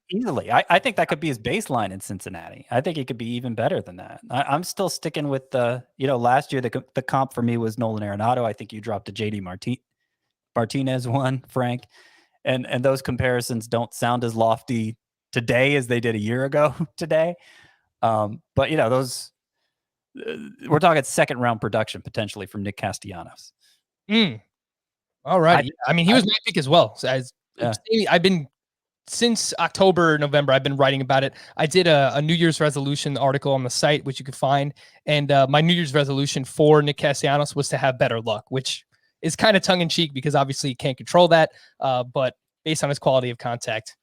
Easily. I think that could be his baseline in Cincinnati. I think it could be even better than that. I'm still sticking with last year, the comp for me was Nolan Arenado. I think you dropped a JD Martinez one, Frank. And those comparisons don't sound as lofty today as they did a year ago today. But those, we're talking 2nd round production potentially from Nick Castellanos. All right. He was my pick as well. So I've been, since October, November, I've been writing about it. I did a New Year's resolution article on the site, which you could find. And my New Year's resolution for Nick Castellanos was to have better luck, which is kind of tongue in cheek because obviously you can't control that. But based on his quality of contact,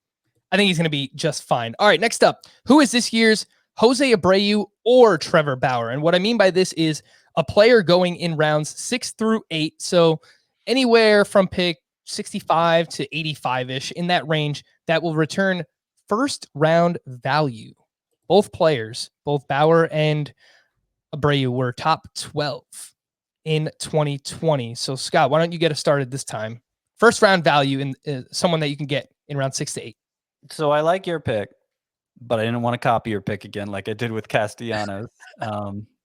I think he's going to be just fine. All right, next up, who is this year's Jose Abreu or Trevor Bauer? And what I mean by this is a player going in rounds 6 through 8. So anywhere from pick 65 to 85-ish in that range that will return first round value. Both players, both Bauer and Abreu, were top 12 in 2020. So Scott, why don't you get us started this time? First round value in someone that you can get in round 6 to 8. So I like your pick, but I didn't want to copy your pick again like I did with Castellanos.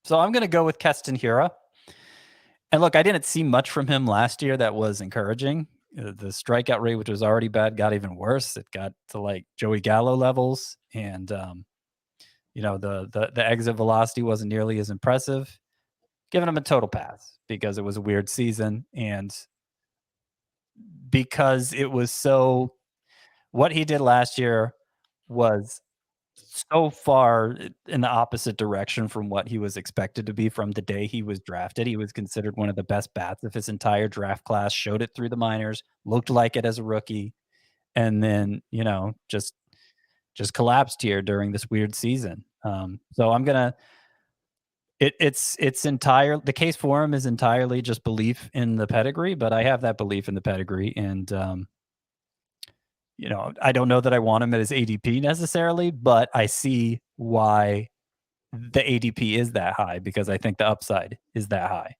So I'm going to go with Castanheira. And look, I didn't see much from him last year that was encouraging. The strikeout rate, which was already bad, got even worse. It got to like Joey Gallo levels, and the exit velocity wasn't nearly as impressive. Giving him a total pass because it was a weird season, and because it was so. What he did last year was so far in the opposite direction from what he was expected to be from the day he was drafted. He was considered one of the best bats of his entire draft class, showed it through the minors, looked like it as a rookie, and then, just collapsed here during this weird season. So I'm going to it's entire the case for him is entirely just belief in the pedigree, but I have that belief in the pedigree, and I don't know that I want him at his ADP necessarily, but I see why the ADP is that high because I think the upside is that high.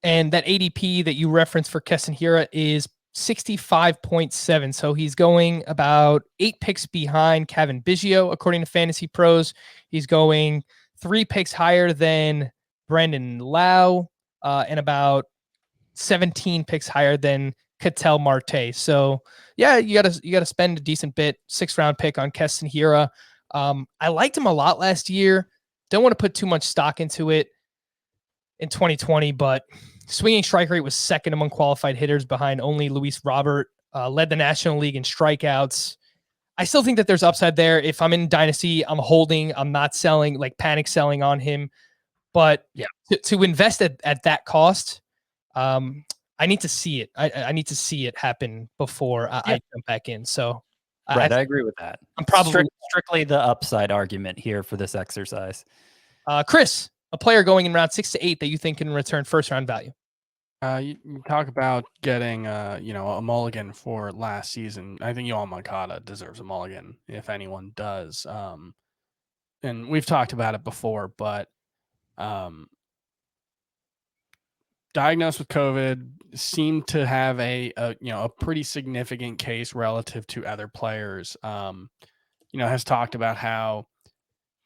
And that ADP that you referenced for Castanheira is 65.7. So he's going about 8 picks behind Kevin Biggio, according to Fantasy Pros. He's going 3 picks higher than Brandon Lau, and about 17 picks higher than Ketel Marte. So yeah, you gotta spend a decent bit. 6th round pick on Castanheira. I liked him a lot last year. Don't want to put too much stock into it in 2020, but swinging strike rate was 2nd among qualified hitters behind only Luis Robert. Led the National League in strikeouts. I still think that there's upside there. If I'm in Dynasty, I'm holding. I'm not selling, like panic selling on him. But yeah, to invest at that cost, I need to see it. I need to see it happen before I jump back in. So, right, I agree with that. I'm probably strictly the upside argument here for this exercise. Chris, a player going in round 6 to 8 that you think can return first round value. You talk about getting a mulligan for last season. I think Yohan Moncada deserves a mulligan if anyone does. And we've talked about it before, but diagnosed with COVID, seemed to have a pretty significant case relative to other players. Has talked about how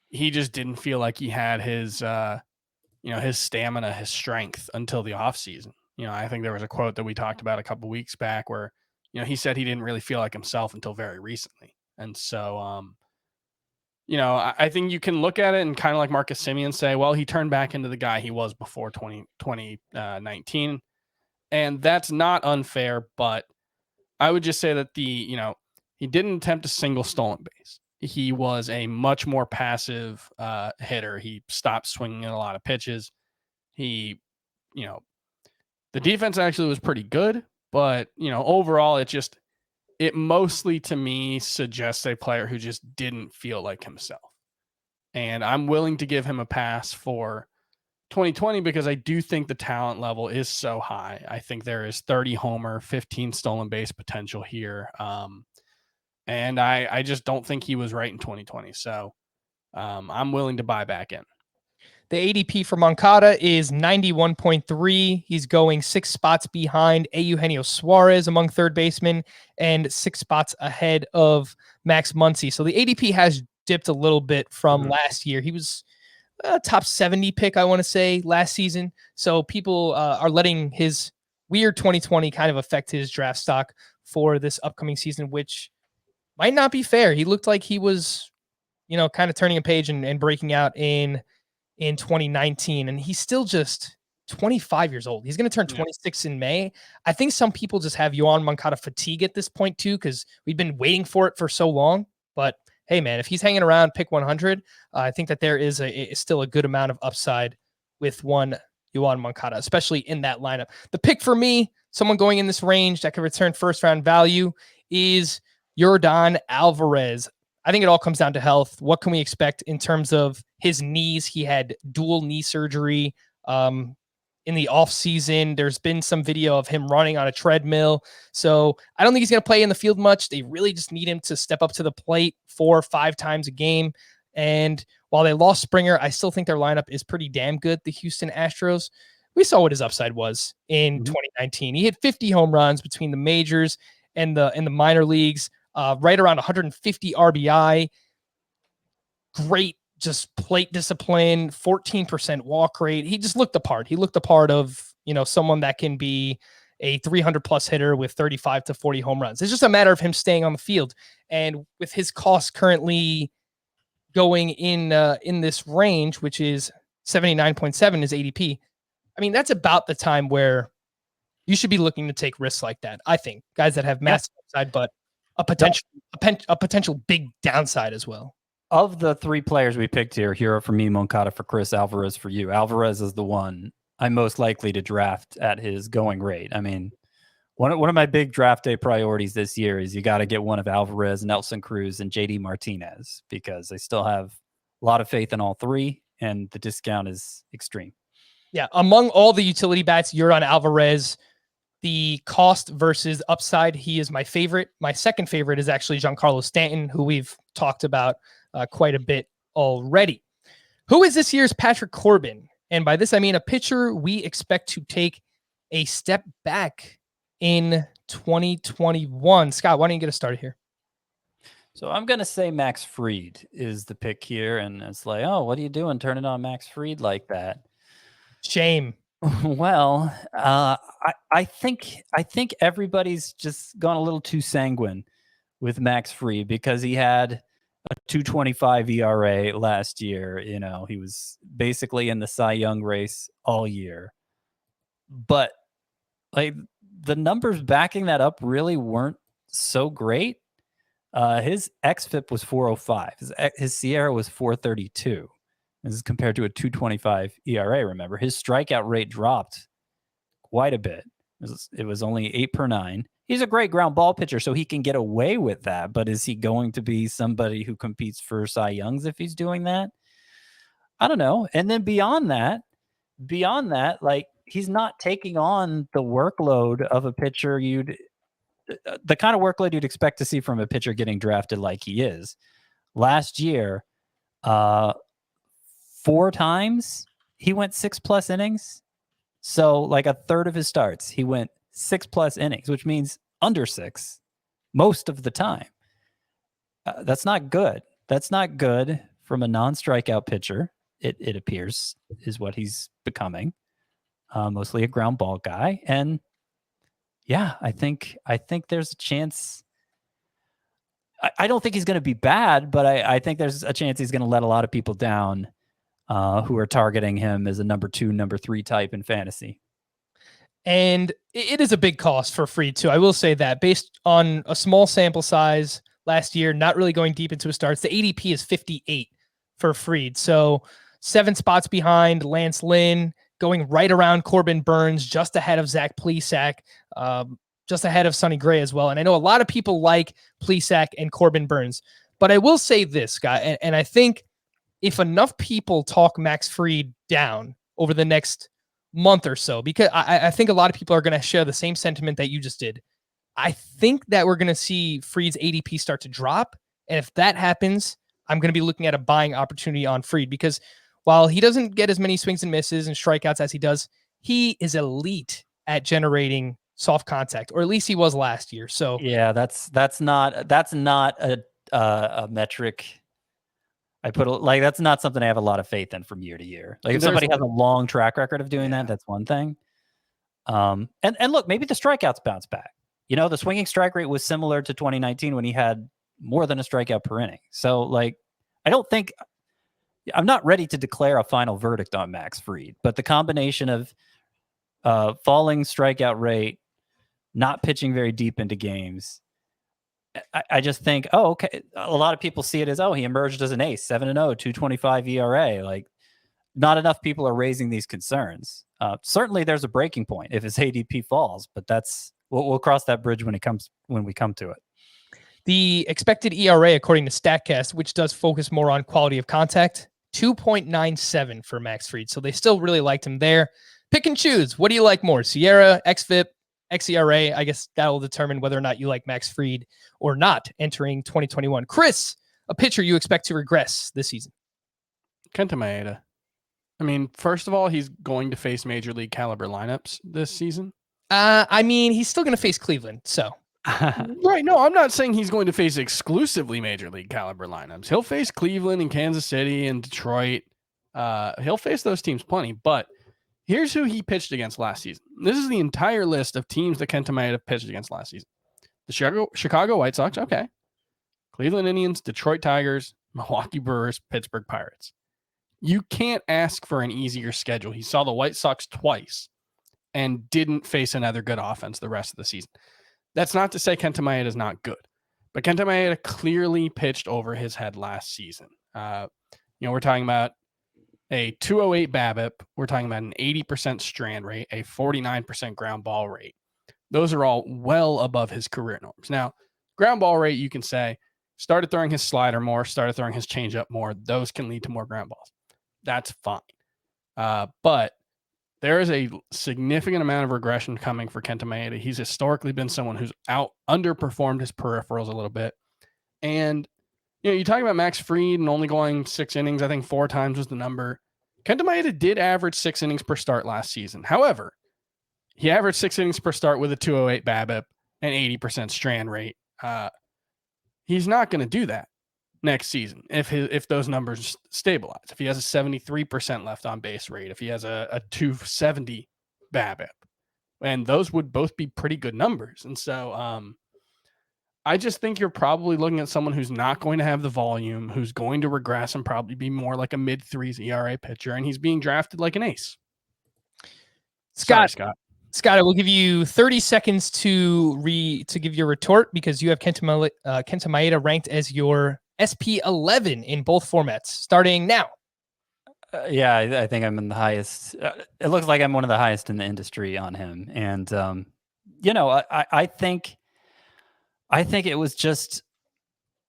he just didn't feel like he had his his stamina, his strength until the offseason. I think there was a quote that we talked about a couple weeks back where, he said he didn't really feel like himself until very recently. And so, I think you can look at it and kind of like Marcus Semien say, well, he turned back into the guy he was before 2019. And that's not unfair, but I would just say that he didn't attempt a single stolen base. He was a much more passive hitter. He stopped swinging at a lot of pitches. He, the defense actually was pretty good, but, overall, it mostly to me suggests a player who just didn't feel like himself. And I'm willing to give him a pass for 2020 because I do think the talent level is so high. I think there is 30 homer, 15 stolen base potential here. And I just don't think he was right in 2020. So I'm willing to buy back in. The ADP for Moncada is 91.3. He's going 6 spots behind Eugenio Suarez among third basemen and 6 spots ahead of Max Muncy. So the ADP has dipped a little bit from last year. He was a top 70 pick, I want to say, last season. So people are letting his weird 2020 kind of affect his draft stock for this upcoming season, which might not be fair. He looked like he was, kind of turning a page and breaking out in 2019, and he's still just 25 years old. He's going to turn 26 in May. I think some people just have Yohan Moncada fatigue at this point too, because we've been waiting for it for so long. But hey, man, if he's hanging around pick 100, I think that there is still a good amount of upside with one Yohan Moncada, especially in that lineup. The pick for me, someone going in this range that could return first round value, is Yordan Alvarez. I think it all comes down to health. What can we expect in terms of his knees? He had dual knee surgery in the offseason. There's been some video of him running on a treadmill. So I don't think he's going to play in the field much. They really just need him to step up to the plate 4 or 5 times a game. And while they lost Springer, I still think their lineup is pretty damn good. The Houston Astros, we saw what his upside was in 2019. He hit 50 home runs between the majors and the minor leagues, right around 150 RBI. Great just plate discipline, 14% walk rate. He just looked the part. He looked the part of, someone that can be a 300 plus hitter with 35 to 40 home runs. It's just a matter of him staying on the field. And with his cost currently going in this range, which is 79.7 is ADP. I mean, that's about the time where you should be looking to take risks like that. I think guys that have massive upside, but a potential big downside as well. Of the 3 players we picked here, Hero for me, Moncada for Chris, Alvarez for you. Alvarez is the one I'm most likely to draft at his going rate. I mean, one of my big draft day priorities this year is you got to get one of Alvarez, Nelson Cruz, and JD Martinez, because I still have a lot of faith in all 3, and the discount is extreme. Yeah, among all the utility bats, you're on Alvarez. The cost versus upside, he is my favorite. My second favorite is actually Giancarlo Stanton, who we've talked about quite a bit already. Who is this year's Patrick Corbin? And by this, I mean a pitcher we expect to take a step back in 2021. Scott, why don't you get us started here? So I'm going to say Max Fried is the pick here. And it's like, oh, what are you doing turning on Max Fried like that? Shame. Well, I think everybody's just gone a little too sanguine with Max Fried because he had a 2.25 ERA last year. He was basically in the Cy Young race all year. But like the numbers backing that up really weren't so great. His xFIP was 4.05. His Sierra was 4.32. This is compared to a 2.25 ERA. Remember, his strikeout rate dropped quite a bit. It was only 8 per 9. He's a great ground ball pitcher, so he can get away with that. But is he going to be somebody who competes for Cy Youngs if he's doing that? I don't know. And then beyond that, like he's not taking on the workload of a pitcher the kind of workload you'd expect to see from a pitcher getting drafted like he is. Last year, 4 times he went 6+ innings. So like a third of his starts, he went 6+ innings, which means under 6 most of the time. That's not good. That's not good from a non-strikeout pitcher. It appears is what he's becoming. Mostly a ground ball guy. And yeah, I think there's a chance. I don't think he's going to be bad, but I think there's a chance he's going to let a lot of people down who are targeting him as a number 2, number 3 type in fantasy. And it is a big cost for Fried too. I will say that based on a small sample size last year, not really going deep into his starts, the ADP is 58 for Fried. So 7 spots behind Lance Lynn, going right around Corbin Burns, just ahead of Zach Plesac, just ahead of Sonny Gray as well. And I know a lot of people like Plesac and Corbin Burns, but I will say this, guy, and I think if enough people talk Max Fried down over the next month or so, because I think a lot of people are going to share the same sentiment that you just did. I think that we're going to see Fried's ADP start to drop. And if that happens, I'm going to be looking at a buying opportunity on Fried, because while he doesn't get as many swings and misses and strikeouts as he does, he is elite at generating soft contact, or at least he was last year. So yeah, that's not a metric. That's not something I have a lot of faith in from year to year. Like if somebody has a long track record of doing that, that's one thing. And look, maybe the strikeouts bounce back. The swinging strike rate was similar to 2019 when he had more than a strikeout per inning. So like, I'm not ready to declare a final verdict on Max Fried, but the combination of falling strikeout rate, not pitching very deep into games, I just think, oh, okay. A lot of people see it as, oh, he emerged as an ace, 7-0, 2.25 ERA. Like, not enough people are raising these concerns. Certainly, there's a breaking point if his ADP falls, but we'll cross that bridge when we come to it. The expected ERA, according to StatCast, which does focus more on quality of contact, 2.97 for Max Fried. So they still really liked him there. Pick and choose. What do you like more? Sierra, XFIP, XERA? I guess that will determine whether or not you like Max Fried or not entering 2021. Chris, a pitcher you expect to regress this season? Kenta Maeda. I mean, first of all, he's going to face major league caliber lineups this season. I mean, he's still going to face Cleveland, so. Right. No, I'm not saying he's going to face exclusively major league caliber lineups. He'll face Cleveland and Kansas City and Detroit. He'll face those teams plenty, but here's who he pitched against last season. This is the entire list of teams that Kenta Maeda pitched against last season. The Chicago White Sox, okay. Cleveland Indians, Detroit Tigers, Milwaukee Brewers, Pittsburgh Pirates. You can't ask for an easier schedule. He saw the White Sox twice and didn't face another good offense the rest of the season. That's not to say Kenta Maeda is not good, but Kenta Maeda clearly pitched over his head last season. We're talking about a 208 BABIP. We're talking about an 80% strand rate, a 49% ground ball rate. Those are all well above his career norms. Now, ground ball rate, you can say, started throwing his slider more, started throwing his changeup more. Those can lead to more ground balls. That's fine. But there is a significant amount of regression coming for Kenta Maeda. He's historically been someone who's underperformed his peripherals a little bit. And, you talk about Max Fried and only going 6 innings. I think 4 times was the number. Kenta Maeda did average 6 innings per start last season. However, he averaged 6 innings per start with a 208 BABIP and 80% strand rate. He's not going to do that next season if those numbers stabilize. If he has a 73% left on base rate, if he has a 270 BABIP, and those would both be pretty good numbers. And so I just think you're probably looking at someone who's not going to have the volume, who's going to regress and probably be more like a mid-3s ERA pitcher, and he's being drafted like an ace. Scott, I will give you 30 seconds to give your retort because you have Kenta Maeda ranked as your SP11 in both formats, starting now. Yeah, I think I'm in the highest. It looks like I'm one of the highest in the industry on him. And, I think it was just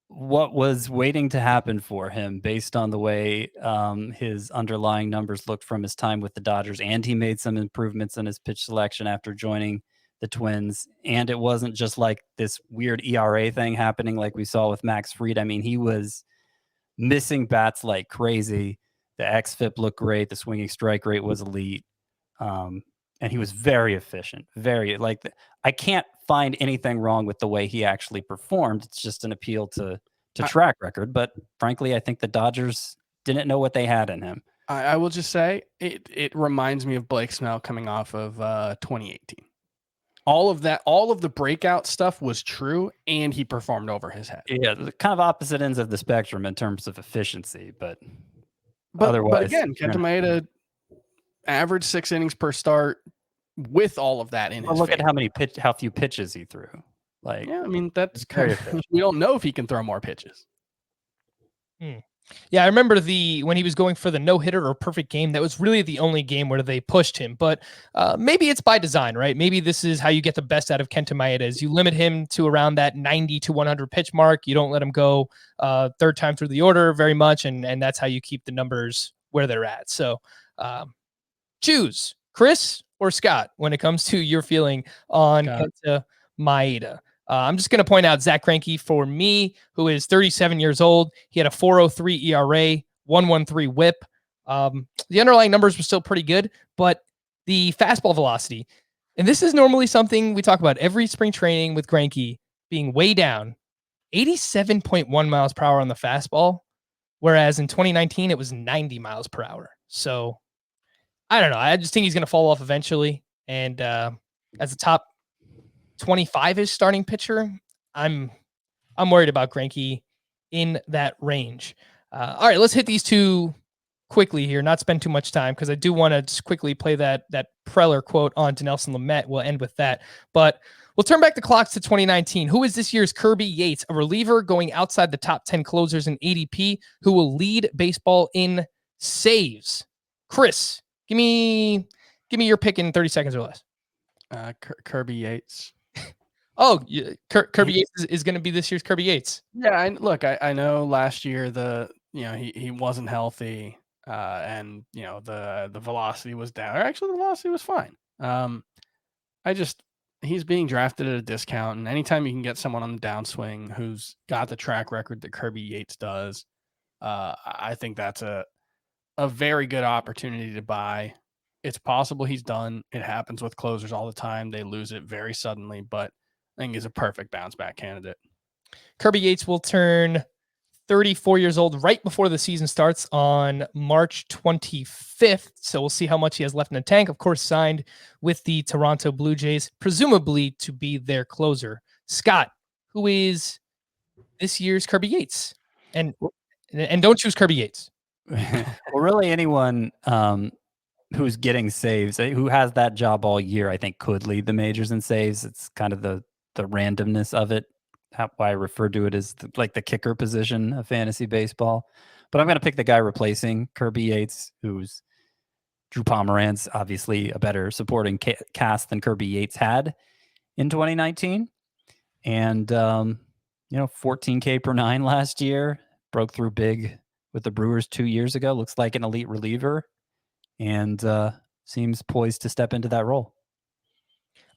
what was waiting to happen for him based on the way his underlying numbers looked from his time with the Dodgers. And he made some improvements in his pitch selection after joining the Twins. And it wasn't just like this weird ERA thing happening like we saw with Max Fried. I mean, he was missing bats like crazy. The xFIP looked great. The swinging strike rate was elite. And he was very efficient. I can't find anything wrong with the way he actually performed. It's just an appeal to track record. But frankly, I think the Dodgers didn't know what they had in him. I will just say it reminds me of Blake Snell coming off of 2018. All of the breakout stuff was true, and he performed over his head. Yeah, kind of opposite ends of the spectrum in terms of efficiency, but otherwise. But again, Kenta Maeda averaged 6 innings per start with all of that in his look favor. At how few pitches he threw. That's kind of, we don't know if he can throw more pitches. Yeah, I remember when he was going for the no-hitter or perfect game, that was really the only game where they pushed him. But maybe it's by design, right? Maybe this is how you get the best out of Kenta Maeda is you limit him to around that 90 to 100 pitch mark. You don't let him go third time through the order very much, and that's how you keep the numbers where they're at. So choose Chris or Scott when it comes to your feeling on Kenta Maeda. I'm just going to point out Zach Greinke for me, who is 37 years old. He had a 4.03 ERA, 1.13 WHIP. The underlying numbers were still pretty good, but the fastball velocity, and this is normally something we talk about every spring training with Greinke being way down, 87.1 miles per hour on the fastball, whereas in 2019 it was 90 miles per hour. So I don't know. I just think he's going to fall off eventually, and as a top 25-ish starting pitcher, I'm worried about Greinke in that range. All right, let's hit these two quickly here, not spend too much time, because I do want to just quickly play that Preller quote on Dinelson Lamet. We'll end with that. But we'll turn back the clocks to 2019. Who is this year's Kirby Yates, a reliever going outside the top 10 closers in ADP, who will lead baseball in saves? Chris, give me your pick in 30 seconds or less. Kirby Yates. Oh, Kirby Yates is going to be this year's Kirby Yates. Yeah, look, I know last year he wasn't healthy. and the velocity was down. Or actually, the velocity was fine. He's being drafted at a discount, and anytime you can get someone on the downswing who's got the track record that Kirby Yates does, I think that's a very good opportunity to buy. It's possible he's done. It happens with closers all the time. They lose it very suddenly, but I think he's a perfect bounce back candidate. Kirby Yates will turn 34 years old right before the season starts on March 25th. So we'll see how much he has left in the tank. Of course, signed with the Toronto Blue Jays, presumably to be their closer. Scott, who is this year's Kirby Yates? And don't choose Kirby Yates. Well, really anyone who's getting saves, who has that job all year, I think could lead the majors in saves. It's kind of the randomness of it. Why I refer to it as like the kicker position of fantasy baseball. But I'm going to pick the guy replacing Kirby Yates, who's Drew Pomeranz, obviously a better supporting cast than Kirby Yates had in 2019. And, 14K per 9 last year, broke through big with the Brewers 2 years ago. Looks like an elite reliever and seems poised to step into that role.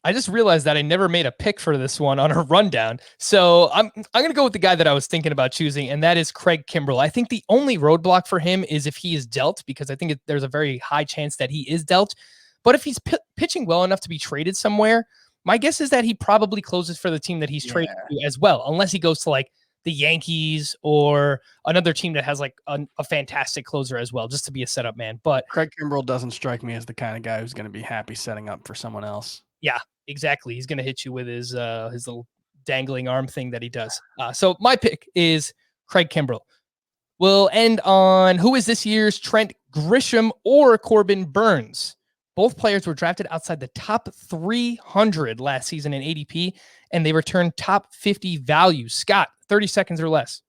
I just realized that I never made a pick for this one on a rundown. So I'm going to go with the guy that I was thinking about choosing, and that is Craig Kimbrell. I think the only roadblock for him is if he is dealt, because I think there's a very high chance that he is dealt. But if he's pitching well enough to be traded somewhere, my guess is that he probably closes for the team that he's traded to as well, unless he goes to like the Yankees or another team that has like a fantastic closer as well, just to be a setup man. But Craig Kimbrell doesn't strike me as the kind of guy who's going to be happy setting up for someone else. Yeah, exactly. He's going to hit you with his little dangling arm thing that he does. So my pick is Craig Kimbrell. We'll end on who is this year's Trent Grisham or Corbin Burns. Both players were drafted outside the top 300 last season in ADP, and they returned top 50 value. Scott, 30 seconds or less.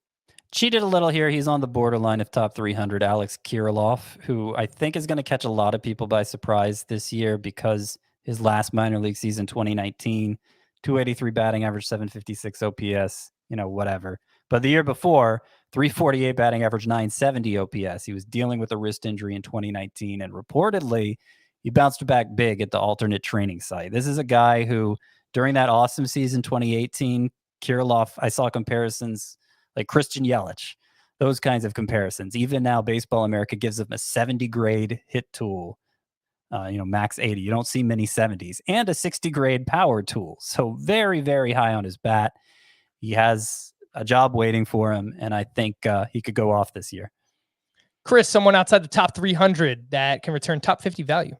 Cheated a little here. He's on the borderline of top 300. Alex Kirilloff, who I think is going to catch a lot of people by surprise this year because his last minor league season, 2019, 283 batting average, 756 OPS, whatever. But the year before, 348 batting average, 970 OPS. He was dealing with a wrist injury in 2019, and reportedly, he bounced back big at the alternate training site. This is a guy who, during that awesome season, 2018, Kirilloff, I saw comparisons like Christian Yelich, those kinds of comparisons. Even now, Baseball America gives him a 70 grade hit tool, max 80. You don't see many 70s, and a 60 grade power tool. So very, very high on his bat. He has a job waiting for him, and I think he could go off this year. Chris, someone outside the top 300 that can return top 50 value.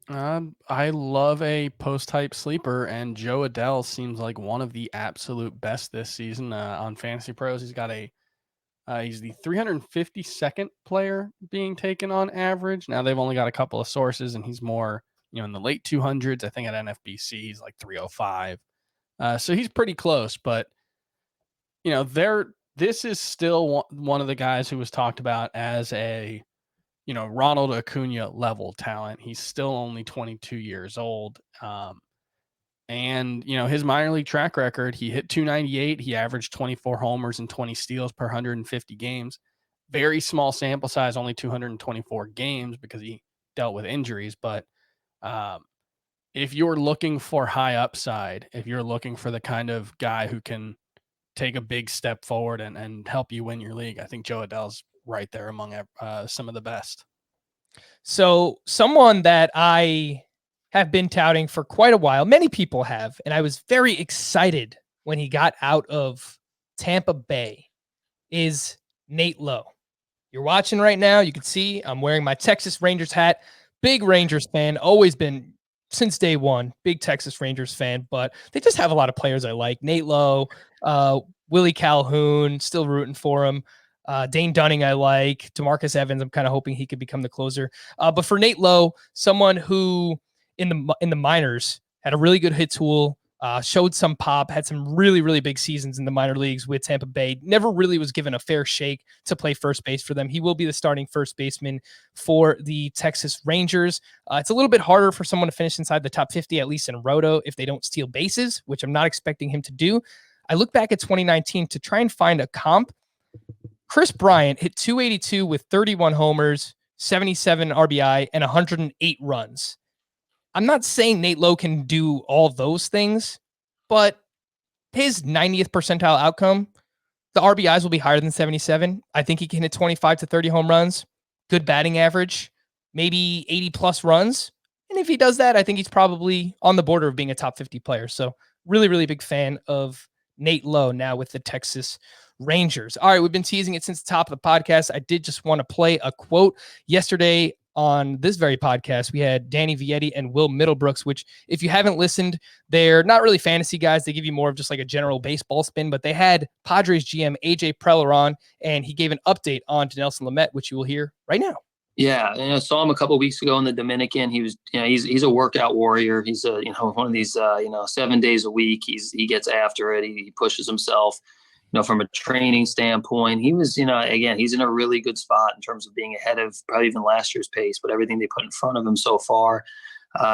I love a post-hype sleeper, and Joe Adell seems like one of the absolute best this season on Fantasy Pros. He's got he's the 352nd player being taken on average. Now they've only got a couple of sources, and he's more, in the late 200s. I think at NFBC he's like 305. So he's pretty close, but this is still one of the guys who was talked about as a Ronald Acuna level talent. He's still only 22 years old. And his minor league track record, he hit 298. He averaged 24 homers and 20 steals per 150 games. Very small sample size, only 224 games because he dealt with injuries. But if you're looking for high upside, if you're looking for the kind of guy who can take a big step forward and help you win your league, I think Joe Adell's right there among some of the best. So someone that I have been touting for quite a while, many people have, and I was very excited when he got out of Tampa Bay, is Nate Lowe. You're watching right now. You can see I'm wearing my Texas Rangers hat. Big Rangers fan, always been since day one. Big Texas Rangers fan, but they just have a lot of players I like. Nate Lowe, Willie Calhoun, still rooting for him. Dane Dunning, I like. DeMarcus Evans, I'm kind of hoping he could become the closer. But for Nate Lowe, someone who in the minors had a really good hit tool, showed some pop, had some really, really big seasons in the minor leagues with Tampa Bay. Never really was given a fair shake to play first base for them. He will be the starting first baseman for the Texas Rangers. It's a little bit harder for someone to finish inside the top 50, at least in Roto, if they don't steal bases, which I'm not expecting him to do. I look back at 2019 to try and find a comp. Chris Bryant hit 282 with 31 homers, 77 RBI, and 108 runs. I'm not saying Nate Lowe can do all those things, but his 90th percentile outcome, the RBIs will be higher than 77. I think he can hit 25 to 30 home runs, good batting average, maybe 80 plus runs. And if he does that, I think he's probably on the border of being a top 50 player. So really, really big fan of Nate Lowe now with the Texas Rangers. All right, we've been teasing it since the top of the podcast. I did just want to play a quote. Yesterday on this very podcast, we had Danny Vietti and Will Middlebrooks, which if you haven't listened, they're not really fantasy guys. They give you more of just like a general baseball spin, but they had Padres GM AJ Preller on, and he gave an update on Dinelson Lamet, which you will hear right now. Yeah, and I saw him a couple of weeks ago in the Dominican. He was, he's a workout warrior. He's one of these, 7 days a week. He gets after it. He pushes himself. From a training standpoint, he was, again, he's in a really good spot in terms of being ahead of probably even last year's pace. But everything they put in front of him so far,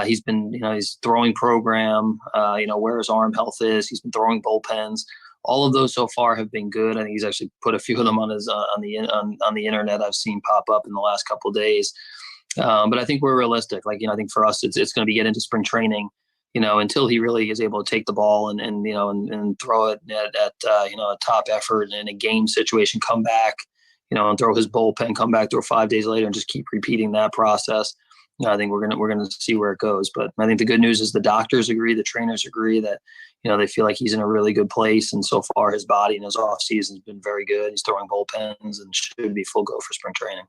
he's been, his throwing program, where his arm health is. He's been throwing bullpens. All of those so far have been good. I think he's actually put a few of them on his on the internet. I've seen pop up in the last couple of days. But I think we're realistic. I think for us, it's going to be get into spring training, until he really is able to take the ball and throw it at a top effort in a game situation, come back, and throw his bullpen, come back, throw 5 days later, and just keep repeating that process. I think we're gonna see where it goes. But I think the good news is the doctors agree, the trainers agree that they feel like he's in a really good place. And so far, his body in his off season has been very good. He's throwing bullpens and should be full go for spring training.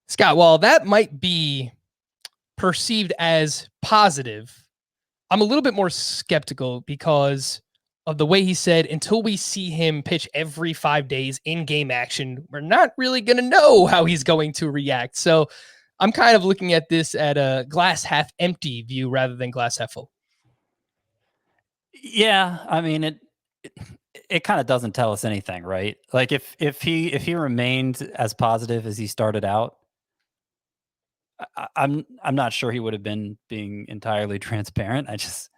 Scott, while that might be perceived as positive, I'm a little bit more skeptical because of the way he said, until we see him pitch every 5 days in game action, we're not really going to know how he's going to react. So I'm kind of looking at this at a glass half empty view rather than glass half full. Yeah, I mean it kind of doesn't tell us anything, right? Like if he remained as positive as he started out, I'm not sure he would have been being entirely transparent. I just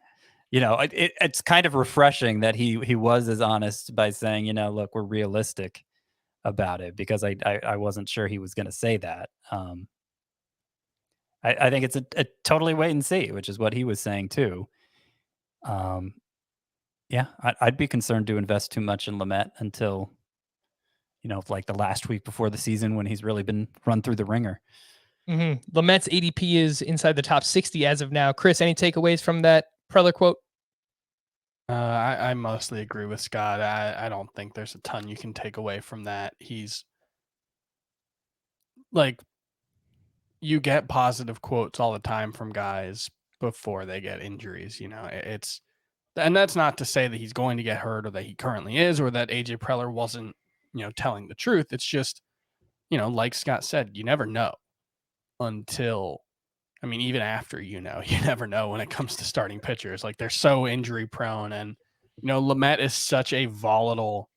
it's kind of refreshing that he was as honest by saying, look, we're realistic about it, because I wasn't sure he was going to say that. I think it's a totally wait and see, which is what he was saying too. Yeah, I'd be concerned to invest too much in Lamet until, like the last week before the season when he's really been run through the ringer. Mm-hmm. Lamet's ADP is inside the top 60 as of now. Chris, any takeaways from that Preller quote? I mostly agree with Scott. I don't think there's a ton you can take away from that. He's like, you get positive quotes all the time from guys before they get injuries. And that's not to say that he's going to get hurt or that he currently is, or that AJ Preller wasn't, telling the truth. It's just, like Scott said, you never know until, even after, you never know when it comes to starting pitchers. Like, they're so injury prone, and, Lamet is such a volatile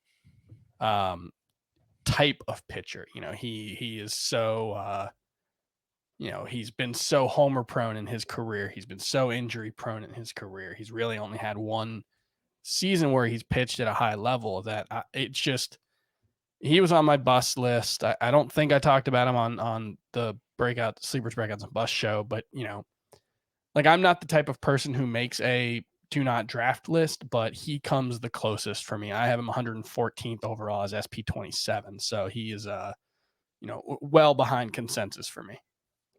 type of pitcher. He is so, he's been so homer prone in his career. He's been so injury prone in his career. He's really only had one season where he's pitched at a high level that he was on my bust list. I don't think I talked about him on the Sleepers Breakouts and Bust show, but I'm not the type of person who makes a do not draft list, but he comes the closest for me. I have him 114th overall as SP27. So he is, well behind consensus for me.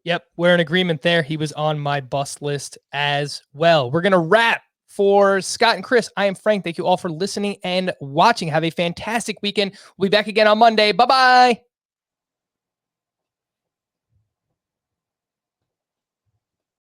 Yep, we're in agreement there. He was on my bust list as well. We're going to wrap for Scott and Chris. I am Frank. Thank you all for listening and watching. Have a fantastic weekend. We'll be back again on Monday. Bye-bye.